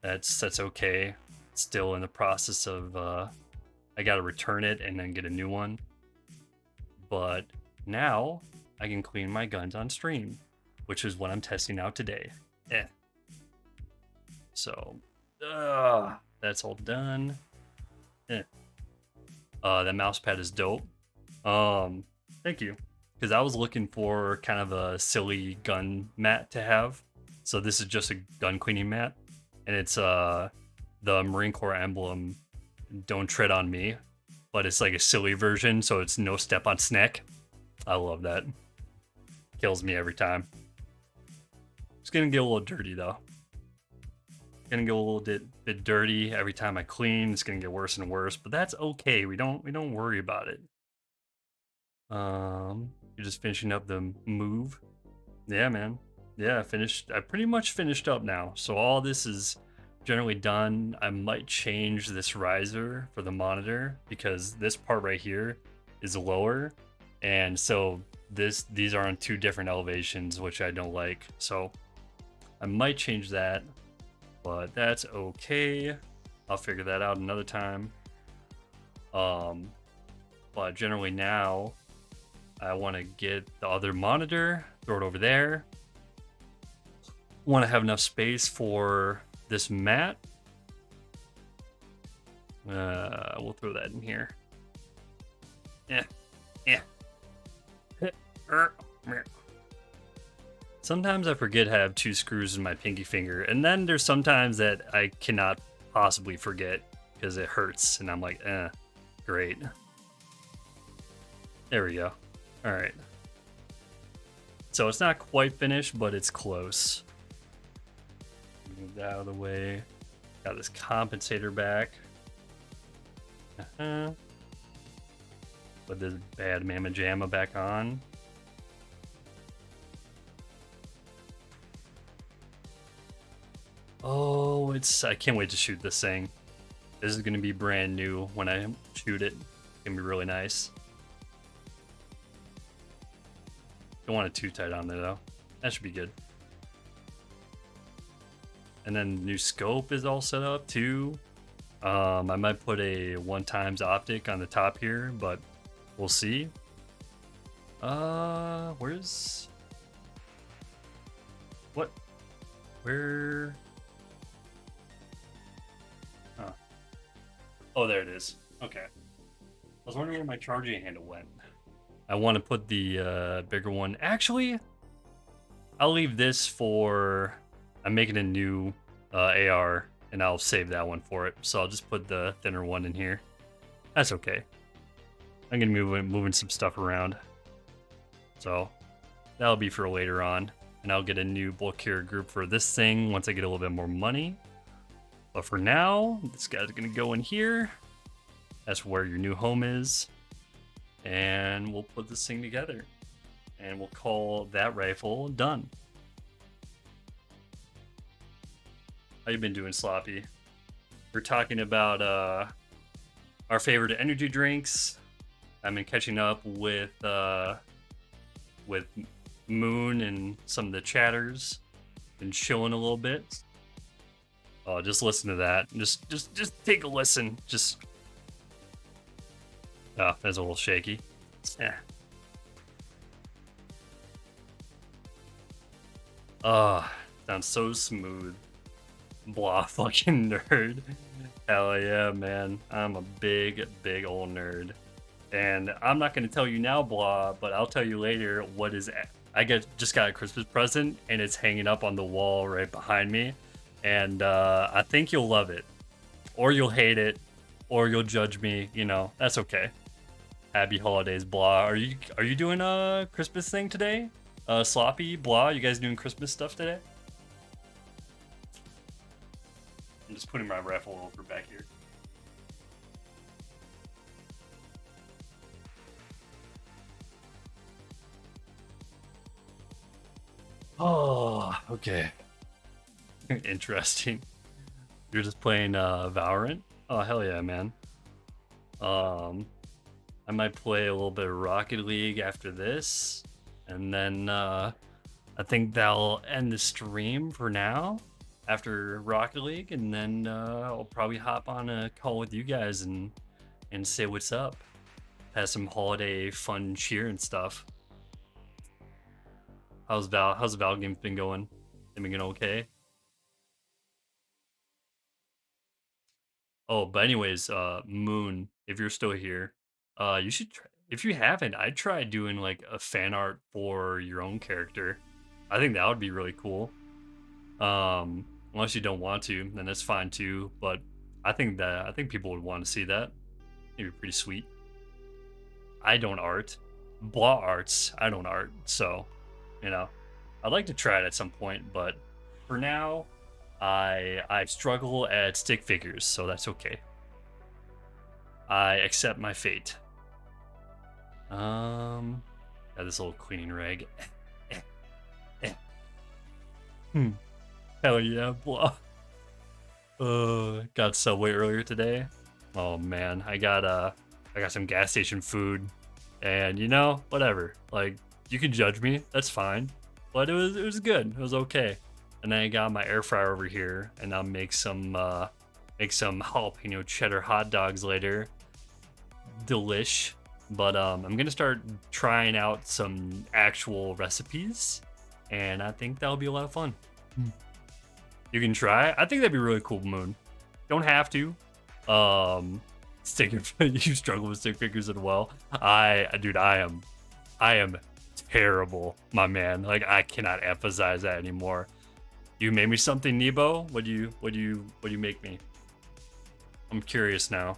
that's okay. Still in the process of I gotta return it and then get a new one. But now I can clean my guns on stream, which is what I'm testing out today. So that's all done. That mouse pad is dope. Thank you. Because I was looking for kind of a silly gun mat to have. So this is just a gun cleaning mat. And it's the Marine Corps emblem, "Don't Tread on Me." But it's like a silly version, so it's no step on snack. I love that. Kills me every time. It's gonna get a little dirty though. Gonna get a little bit dirty every time I clean. It's gonna get worse and worse, but that's okay. We don't worry about it. You're just finishing up the move. Yeah, man. Yeah, I pretty much finished up now. So all this is generally done. I might change this riser for the monitor because this part right here is lower, and so these are on two different elevations, which I don't like. So I might change that, but that's okay. I'll figure that out another time. But generally now I want to get the other monitor, throw it over there. Want to have enough space for this mat. We'll throw that in here. Sometimes I forget I have two screws in my pinky finger, and then there's sometimes that I cannot possibly forget because it hurts, and I'm like, great. There we go. All right. So it's not quite finished, but it's close. Move that out of the way. Got this compensator back. Put this bad mamma jamma back on. Oh, I can't wait to shoot this thing. This is gonna be brand new when I shoot it. It's gonna be really nice. Don't want it too tight on there though. That should be good. And then the new scope is all set up too. I might put a 1x optic on the top here, but we'll see. Where's... What? Where... Huh. Oh, there it is. Okay. I was wondering where my charging handle went. I want to put the bigger one. Actually, I'll leave this for... I'm making a new AR, and I'll save that one for it. So I'll just put the thinner one in here. That's okay. I'm going to be moving some stuff around. So that'll be for later on. And I'll get a new bulk carrier group for this thing once I get a little bit more money. But for now, this guy's going to go in here. That's where your new home is. And we'll put this thing together. And we'll call that rifle done. How you been doing, Sloppy? We're talking about our favorite energy drinks. I've been catching up with Moon and some of the chatters. Been chilling a little bit. Oh, just listen to that. Just take a listen. Just oh, that's a little shaky. Yeah. Oh, sounds so smooth. Blah, fucking nerd. Hell yeah, man. I'm a big old nerd. And I'm not going to tell you now, Blah, but I'll tell you later what is... just got a Christmas present, and it's hanging up on the wall right behind me. And I think you'll love it. Or you'll hate it. Or you'll judge me. You know, that's okay. Happy holidays, Blah. Are you doing a Christmas thing today? Sloppy, Blah, you guys doing Christmas stuff today? I'm just putting my rifle over back here. Oh, okay. Interesting. You're just playing Valorant? Oh, hell yeah, man. I might play a little bit of Rocket League after this, and then I think that'll end the stream for now after Rocket League, and then I'll probably hop on a call with you guys and say what's up. Have some holiday fun cheer and stuff. How's the Val games been going? They been going okay? Oh, but anyways, Moon, if you're still here, you should try, if you haven't, I'd try doing like a fan art for your own character. I think that would be really cool. Unless you don't want to, then that's fine too. But I think people would want to see that. It'd be pretty sweet. I don't art. Blah arts. I don't art. So, you know, I'd like to try it at some point, but for now, I struggle at stick figures, so that's okay. I accept my fate. Got this little cleaning rag. Hell yeah, Blah. Got Subway earlier today. Oh man, I got some gas station food, and you know, whatever. Like, you can judge me, that's fine, but it was good. It was okay. And then I got my air fryer over here, and I'll make some jalapeno cheddar hot dogs later. Delish. But I'm gonna start trying out some actual recipes, and I think that'll be a lot of fun. You can try. I think that'd be really cool, Moon. Don't have to. You struggle with stick figures as well. I am terrible, my man. Like, I cannot emphasize that anymore. You made me something, Nebo? What do you make me? I'm curious now.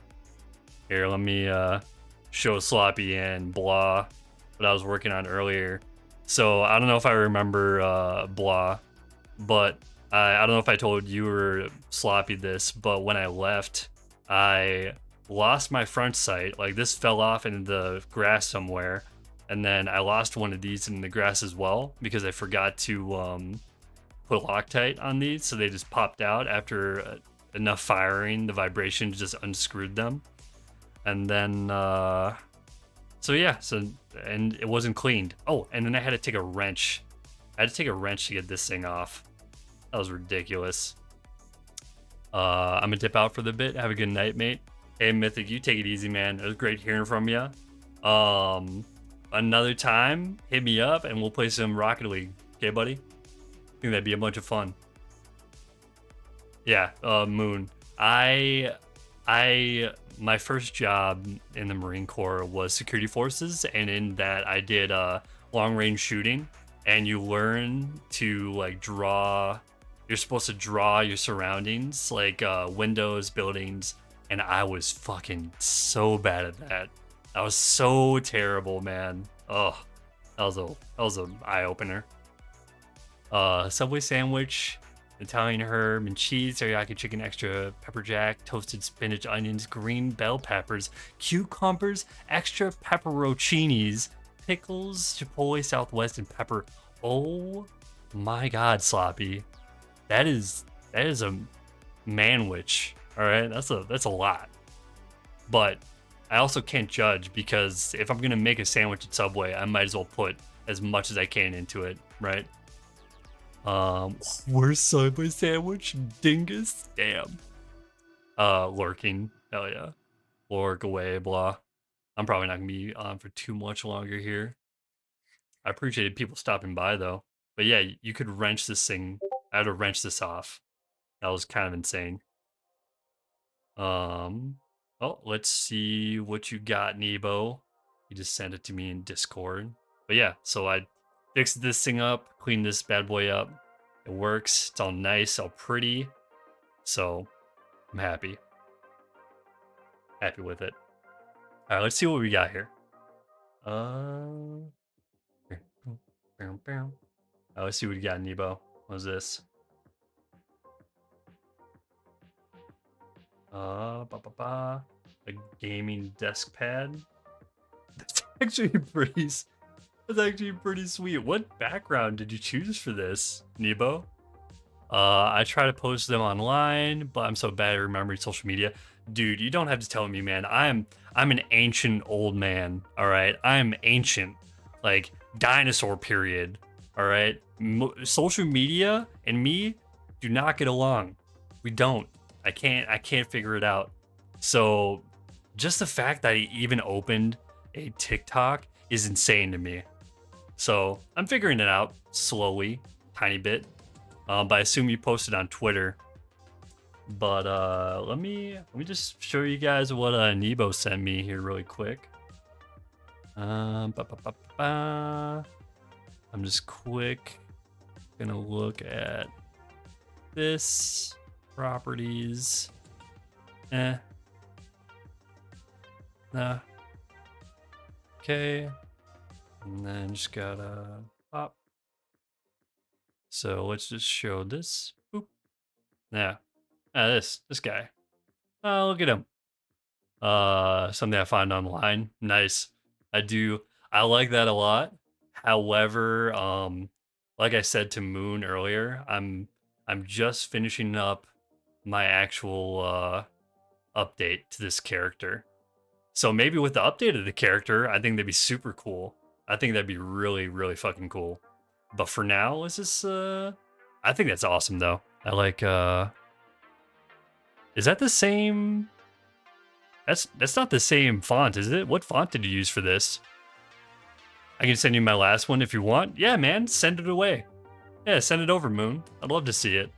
Here, let me show Sloppy and Blah what I was working on earlier. So I don't know if I remember Blah, but I don't know if I told you or Sloppy this, but when I left, I lost my front sight. Like, this fell off into the grass somewhere, and then I lost one of these in the grass as well because I forgot to put Loctite on these, so they just popped out after enough firing. The vibration just unscrewed them, and then and it wasn't cleaned. Oh, and then I had to take a wrench. To get this thing off. That was ridiculous. I'm gonna dip out for the bit. Have a good night, mate. Hey, Mythic, you take it easy, man. It was great hearing from you. Another time, hit me up and we'll play some Rocket League. Okay, buddy? I think that'd be a bunch of fun. Yeah, Moon. My first job in the Marine Corps was security forces, and in that I did long range shooting, and you learn to like draw. You're supposed to draw your surroundings, like windows, buildings, and I was fucking so bad at that. I was so terrible, man. Oh, that was an eye opener. Subway sandwich. Italian herb and cheese, teriyaki chicken, extra pepper jack, toasted spinach, onions, green bell peppers, cucumbers, extra pepperoncinis, pickles, chipotle, southwest, and pepper. Oh my god, Sloppy. That is a manwich. All right, that's a lot. But I also can't judge because if I'm gonna make a sandwich at Subway, I might as well put as much as I can into it, right? Worst Subway sandwich, dingus. Damn. Lurking. Hell yeah. Lurk away, blah. I'm probably not gonna be on for too much longer here. I appreciated people stopping by though. But yeah, you could wrench this thing. I had to wrench this off. That was kind of insane. Oh, let's see what you got, Nebo. You just sent it to me in Discord. But yeah, so I fixed this thing up, cleaned this bad boy up. It works. It's all nice, all pretty. So I'm happy. Happy with it. All right, let's see what we got here. Let's see what we got, Nebo. What's this? A gaming desk pad. That's actually that's actually pretty sweet. What background did you choose for this, Nebo? I try to post them online, but I'm so bad at remembering social media. Dude, you don't have to tell me, man. I'm an ancient old man. All right, I'm ancient, like dinosaur period. All right, social media and me do not get along. We don't. I can't figure it out. So, just the fact that he even opened a TikTok is insane to me. So I'm figuring it out slowly, tiny bit. But I assume you posted on Twitter. But let me just show you guys what Nebo sent me here really quick. Ba, ba, ba, ba. I'm just gonna look at this properties. Nah. Okay. And then just gotta pop. So let's just show this. Boop. Yeah. This guy. Oh, look at him. Something I find online. Nice. I like that a lot. However, like I said to Moon earlier, I'm just finishing up my actual update to this character. So maybe with the update of the character, I think that'd be super cool. I think that'd be really, really fucking cool. But for now, let's just I think that's awesome though. I like is that the same? That's not the same font, is it? What font did you use for this? I can send you my last one if you want. Yeah, man, send it away. Yeah, send it over, Moon. I'd love to see it.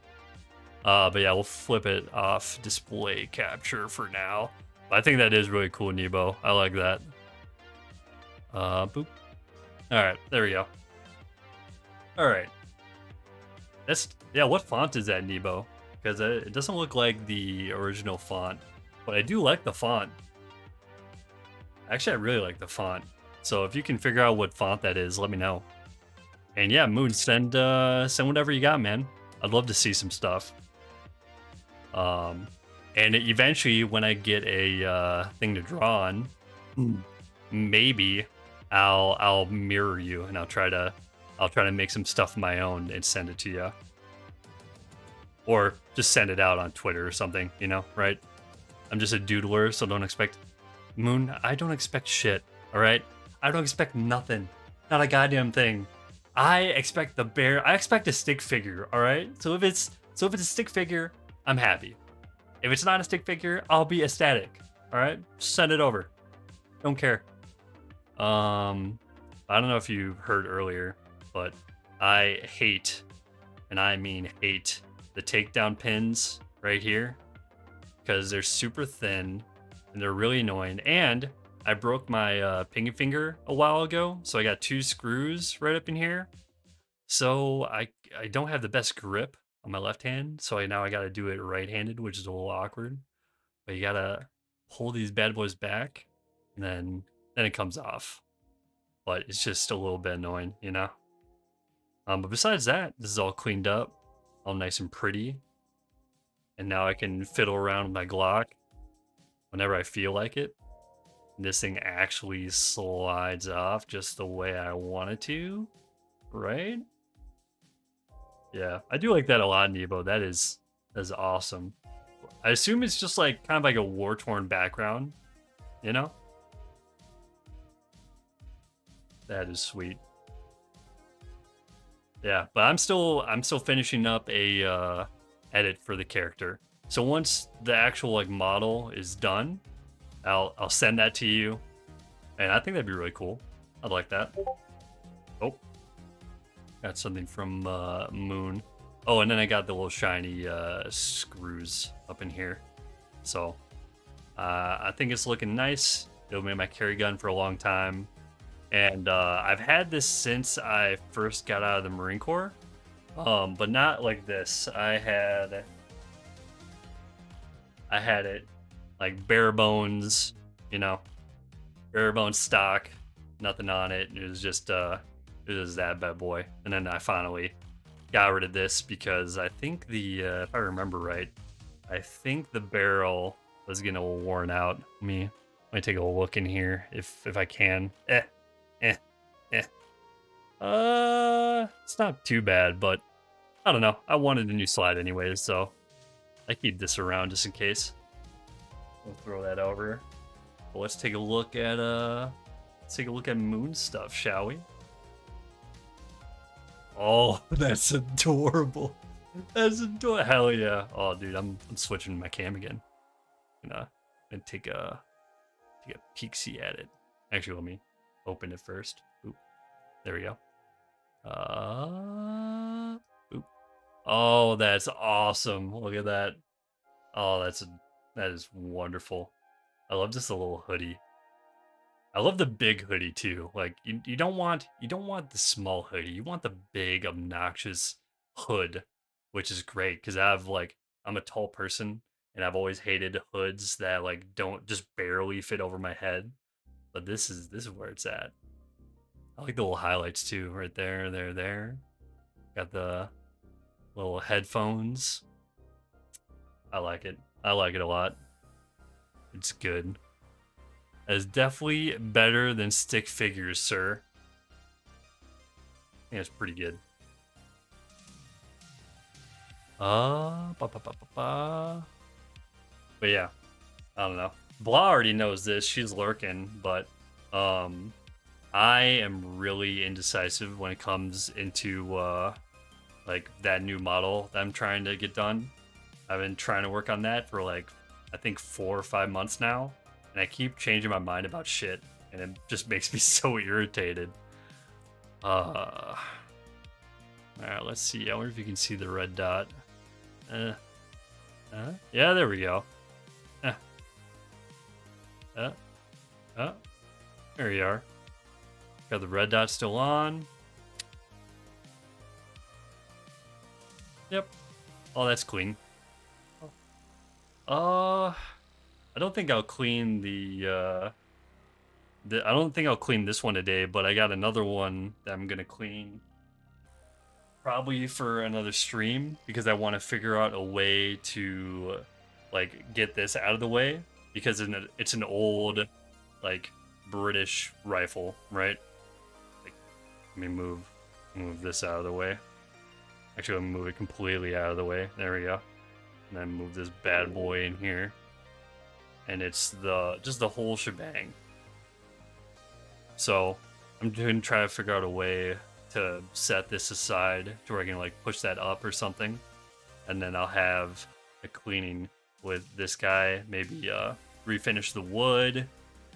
But yeah, we'll flip it off display capture for now. But I think that is really cool, Nebo. I like that. Boop. All right, there we go. All right. Yeah, what font is that, Nebo? Because it doesn't look like the original font, but I do like the font. Actually, I really like the font. So if you can figure out what font that is, let me know. And yeah, Moon, send whatever you got, man. I'd love to see some stuff. And eventually, when I get a thing to draw on, maybe I'll mirror you and I'll try to make some stuff of my own and send it to you. Or just send it out on Twitter or something, you know, right? I'm just a doodler, so don't expect... Moon, I don't expect shit, all right? I don't expect nothing. Not a goddamn thing. I expect a stick figure, all right? So if it's a stick figure, I'm happy. If it's not a stick figure, I'll be ecstatic, all right? Send it over. Don't care. I don't know if you heard earlier, but I hate, and I mean hate, the takedown pins right here because they're super thin and they're really annoying. And I broke my pinky finger a while ago, so I got 2 screws right up in here. So I don't have the best grip on my left hand, so now I got to do it right-handed, which is a little awkward. But you gotta pull these bad boys back, and then it comes off. But it's just a little bit annoying, you know. But besides that, this is all cleaned up. all nice and pretty. And now I can fiddle around with my Glock whenever I feel like it. And this thing actually slides off just the way I want it to, right? Yeah, I do like that a lot, Nebo. That's awesome. I assume it's just like kind of like a war-torn background, you know? That is sweet. Yeah, but I'm still finishing up a edit for the character. So once the actual like model is done, I'll send that to you, and I think that'd be really cool. I'd like that. Oh, got something from Moon. Oh, and then I got the little shiny screws up in here. So I think it's looking nice. It'll make my carry gun for a long time. And I've had this since I first got out of the Marine Corps, but not like this. I had it like bare bones, you know, bare bones stock, nothing on it. It was that bad boy. And then I finally got rid of this because I think if I remember right, I think the barrel was getting a little worn out. Let me take a look in here if I can. Eh, eh. It's not too bad, but I don't know. I wanted a new slide anyways, so I keep this around just in case. We'll throw that over. But let's take a look at Moon stuff, shall we? Oh, that's adorable. That's adorable. Hell yeah. Oh, dude, I'm switching my cam again. Gonna take a peek-see at it. Actually, let me open it first. Oop. There we go. Oop. Oh, that's awesome. Look at that. Oh, that is wonderful. I love just a little hoodie. I love the big hoodie too. Like you don't want the small hoodie. You want the big obnoxious hood, which is great because I'm a tall person and I've always hated hoods that like don't just barely fit over my head. But this is where it's at. I like the little highlights too, right there, there. Got the little headphones. I like it. I like it a lot. It's good. It's definitely better than stick figures, sir. I think it's pretty good. Ba, ba, ba, ba, ba. But yeah, I don't know. Blah already knows this. She's lurking, but I am really indecisive when it comes into like that new model that I'm trying to get done. I've been trying to work on that for like I think 4 or 5 months now, and I keep changing my mind about shit, and it just makes me so irritated. All right, let's see. I wonder if you can see the red dot. Yeah, there we go. There you are. Got the red dot still on. Yep. Oh, that's clean. I don't think I'll clean I don't think I'll clean this one today, but I got another one that I'm gonna clean probably for another stream because I want to figure out a way to like get this out of the way because it's an old like British rifle, right? Like, let me move this out of the way. Actually, I'm gonna move it completely out of the way. There we go. And then move this bad boy in here. And it's just the whole shebang. So I'm gonna try to figure out a way to set this aside to where I can like push that up or something. And then I'll have a cleaning with this guy, maybe refinish the wood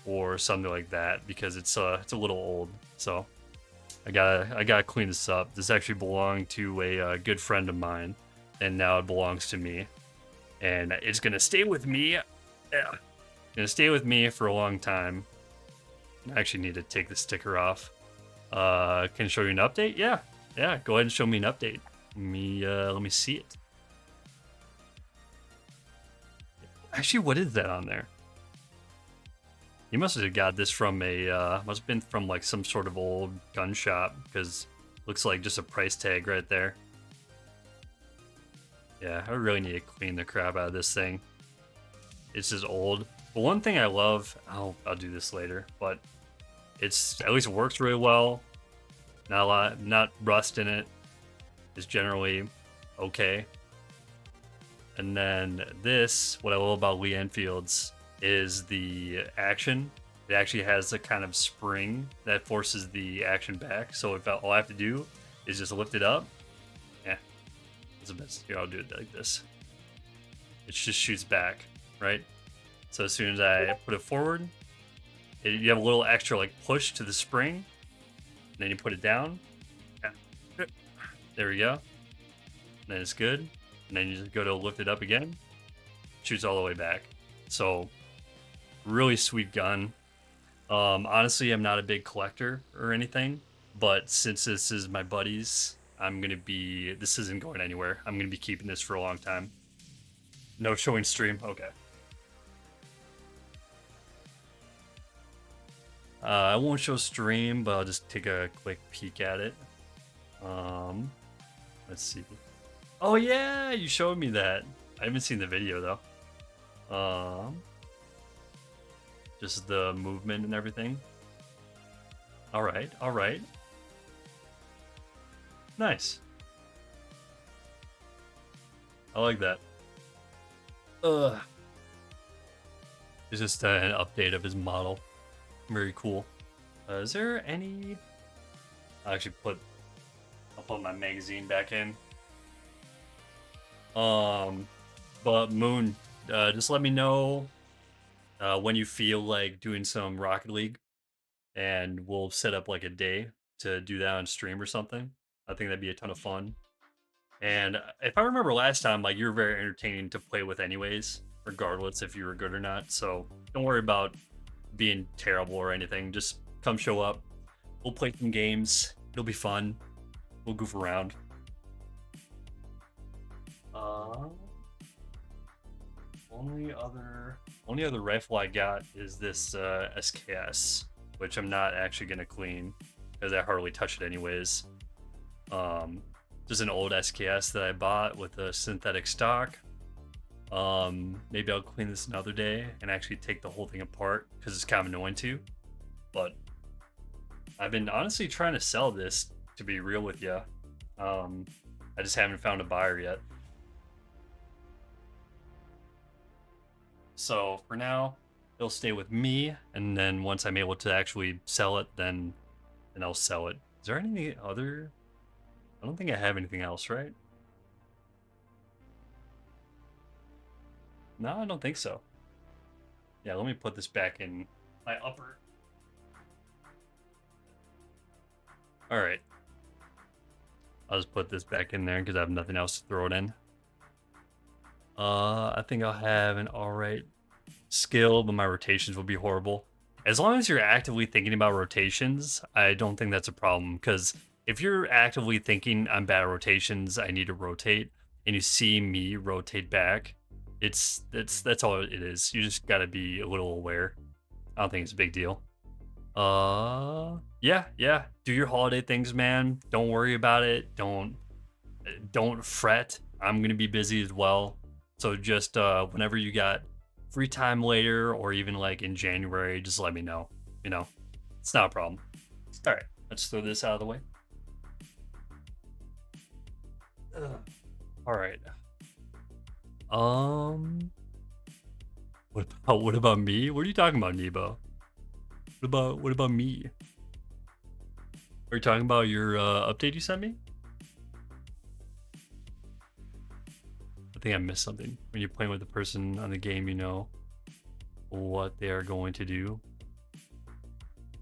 or something like that because it's a little old. So I gotta clean this up. This actually belonged to a good friend of mine, and now it belongs to me, and it's gonna stay with me. Yeah, gonna stay with me for a long time. I actually need to take the sticker off. Can I show you an update? Yeah. Go ahead and show me an update. Let me see it. Actually, what is that on there? You must have got this from must have been from like some sort of old gun shop because looks like just a price tag right there. Yeah, I really need to clean the crap out of this thing. It's just old. But one thing I love, I'll do this later, but it's at least works really well. Not a lot, not rust in it. Is generally okay. And then this, what I love about Lee Enfield's is the action. It actually has a kind of spring that forces the action back. So if all I have to do is just lift it up, yeah, it's the best. Here, I'll do it like this. It just shoots back, right? So as soon as I put it forward, you have a little extra like push to the spring, and then you put it down. Yeah. There we go. And then it's good. And then you just go to lift it up again, shoots all the way back. So really sweet gun. Honestly, I'm not a big collector or anything, but since this is my buddy's, this isn't going anywhere. I'm gonna be keeping this for a long time. No showing stream. Okay. I won't show stream, but I'll just take a quick peek at it. Let's see. Oh yeah, you showed me that. I haven't seen the video though. Just the movement and everything. All right, all right. Nice. I like that. It's just an update of his model. Very cool. Is there any? I'll put my magazine back in. But Moon, just let me know when you feel like doing some Rocket League, and we'll set up like a day to do that on stream or something. I think that'd be a ton of fun. And if I remember last time, like you were very entertaining to play with, anyways, regardless if you were good or not. So don't worry about being terrible or anything. Just come show up. We'll play some games. It'll be fun. We'll goof around. Only other rifle I got is this SKS, which I'm not actually gonna clean because I hardly touch it anyways. Just an old SKS that I bought with a synthetic stock. Maybe I'll clean this another day and actually take the whole thing apart because it's kind of annoying too. But I've been honestly trying to sell this, to be real with you. I just haven't found a buyer yet. So for now, it'll stay with me, and then once I'm able to actually sell it, then I'll sell it. Is there any other? I don't think I have anything else, right? No, I don't think so. Yeah, let me put this back in my upper. All right. I'll just put this back in there because I have nothing else to throw it in. I think I'll have an all right skill, but my rotations will be horrible. As long as you're actively thinking about rotations, I don't think that's a problem, because if you're actively thinking I'm bad at rotations, I need to rotate, and you see me rotate back, that's all it is. You just gotta be a little aware. I don't think it's a big deal. Yeah. Do your holiday things, man. Don't worry about it. Don't fret. I'm gonna be busy as well. So just whenever you got free time later, or even like in January, just let me know. You know, it's not a problem. All right, let's throw this out of the way. All right. What about me? What are you talking about, Nebo? What about me? Are you talking about your update you sent me? I think I missed something. When you're playing with the person on the game, you know what they are going to do.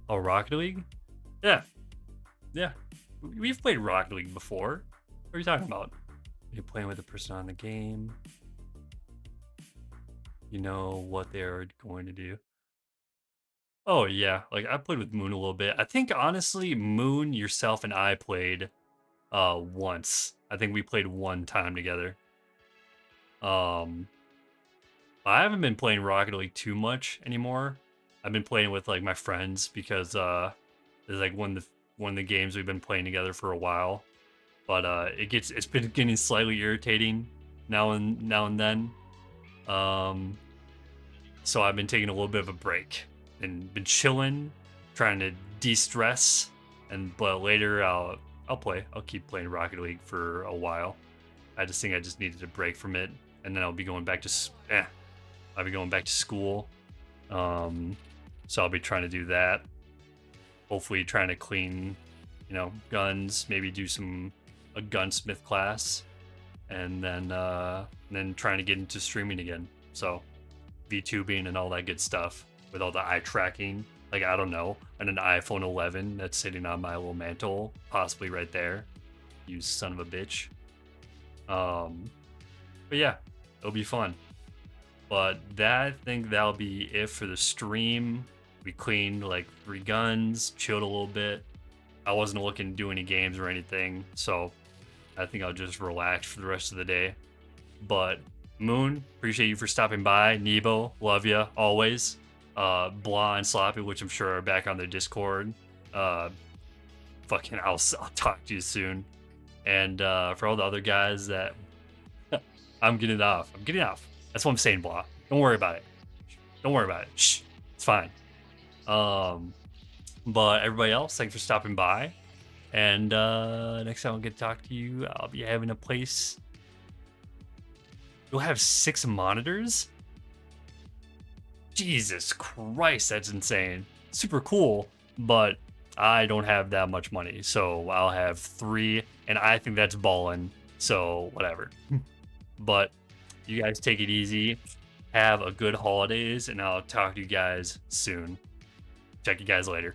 Oh, Rocket League? Yeah. We've played Rocket League before. What are you talking about? When you're playing with the person on the game, you know what they're going to do. Oh yeah, like I played with Moon a little bit. I think honestly, Moon, yourself, and I played once. I think we played one time together. I haven't been playing Rocket League too much anymore. I've been playing with like my friends because it's like one of the games we've been playing together for a while. But it's been getting slightly irritating now and then. Um, so I've been taking a little bit of a break and been chilling, trying to de-stress. And but later I'll play. I'll keep playing Rocket League for a while. I just think I just needed a break from it, and then I'll be going back to I'll be going back to school. So I'll be trying to do that. Hopefully, trying to clean, guns. Maybe do a gunsmith class, and then trying to get into streaming again. So VTubing and all that good stuff with all the eye tracking. Like, I don't know, and an iPhone 11 that's sitting on my little mantle, possibly right there. You son of a bitch. But yeah, it'll be fun. But I think that'll be it for the stream. We cleaned like 3 guns, chilled a little bit. I wasn't looking to do any games or anything, so I think I'll just relax for the rest of the day. But Moon, appreciate you for stopping by. Nebo, love you always. Blah and Sloppy, which I'm sure are back on their Discord. I'll talk to you soon. And for all the other guys that I'm getting off. That's what I'm saying, Blah. Don't worry about it. Shh. It's fine. But everybody else, thanks for stopping by. And next time I'll get to talk to you, I'll be having a place. You'll have 6 monitors? Jesus Christ, that's insane. Super cool, but I don't have that much money. So I'll have 3, and I think that's ballin'. So whatever. But you guys take it easy. Have a good holidays, and I'll talk to you guys soon. Check you guys later.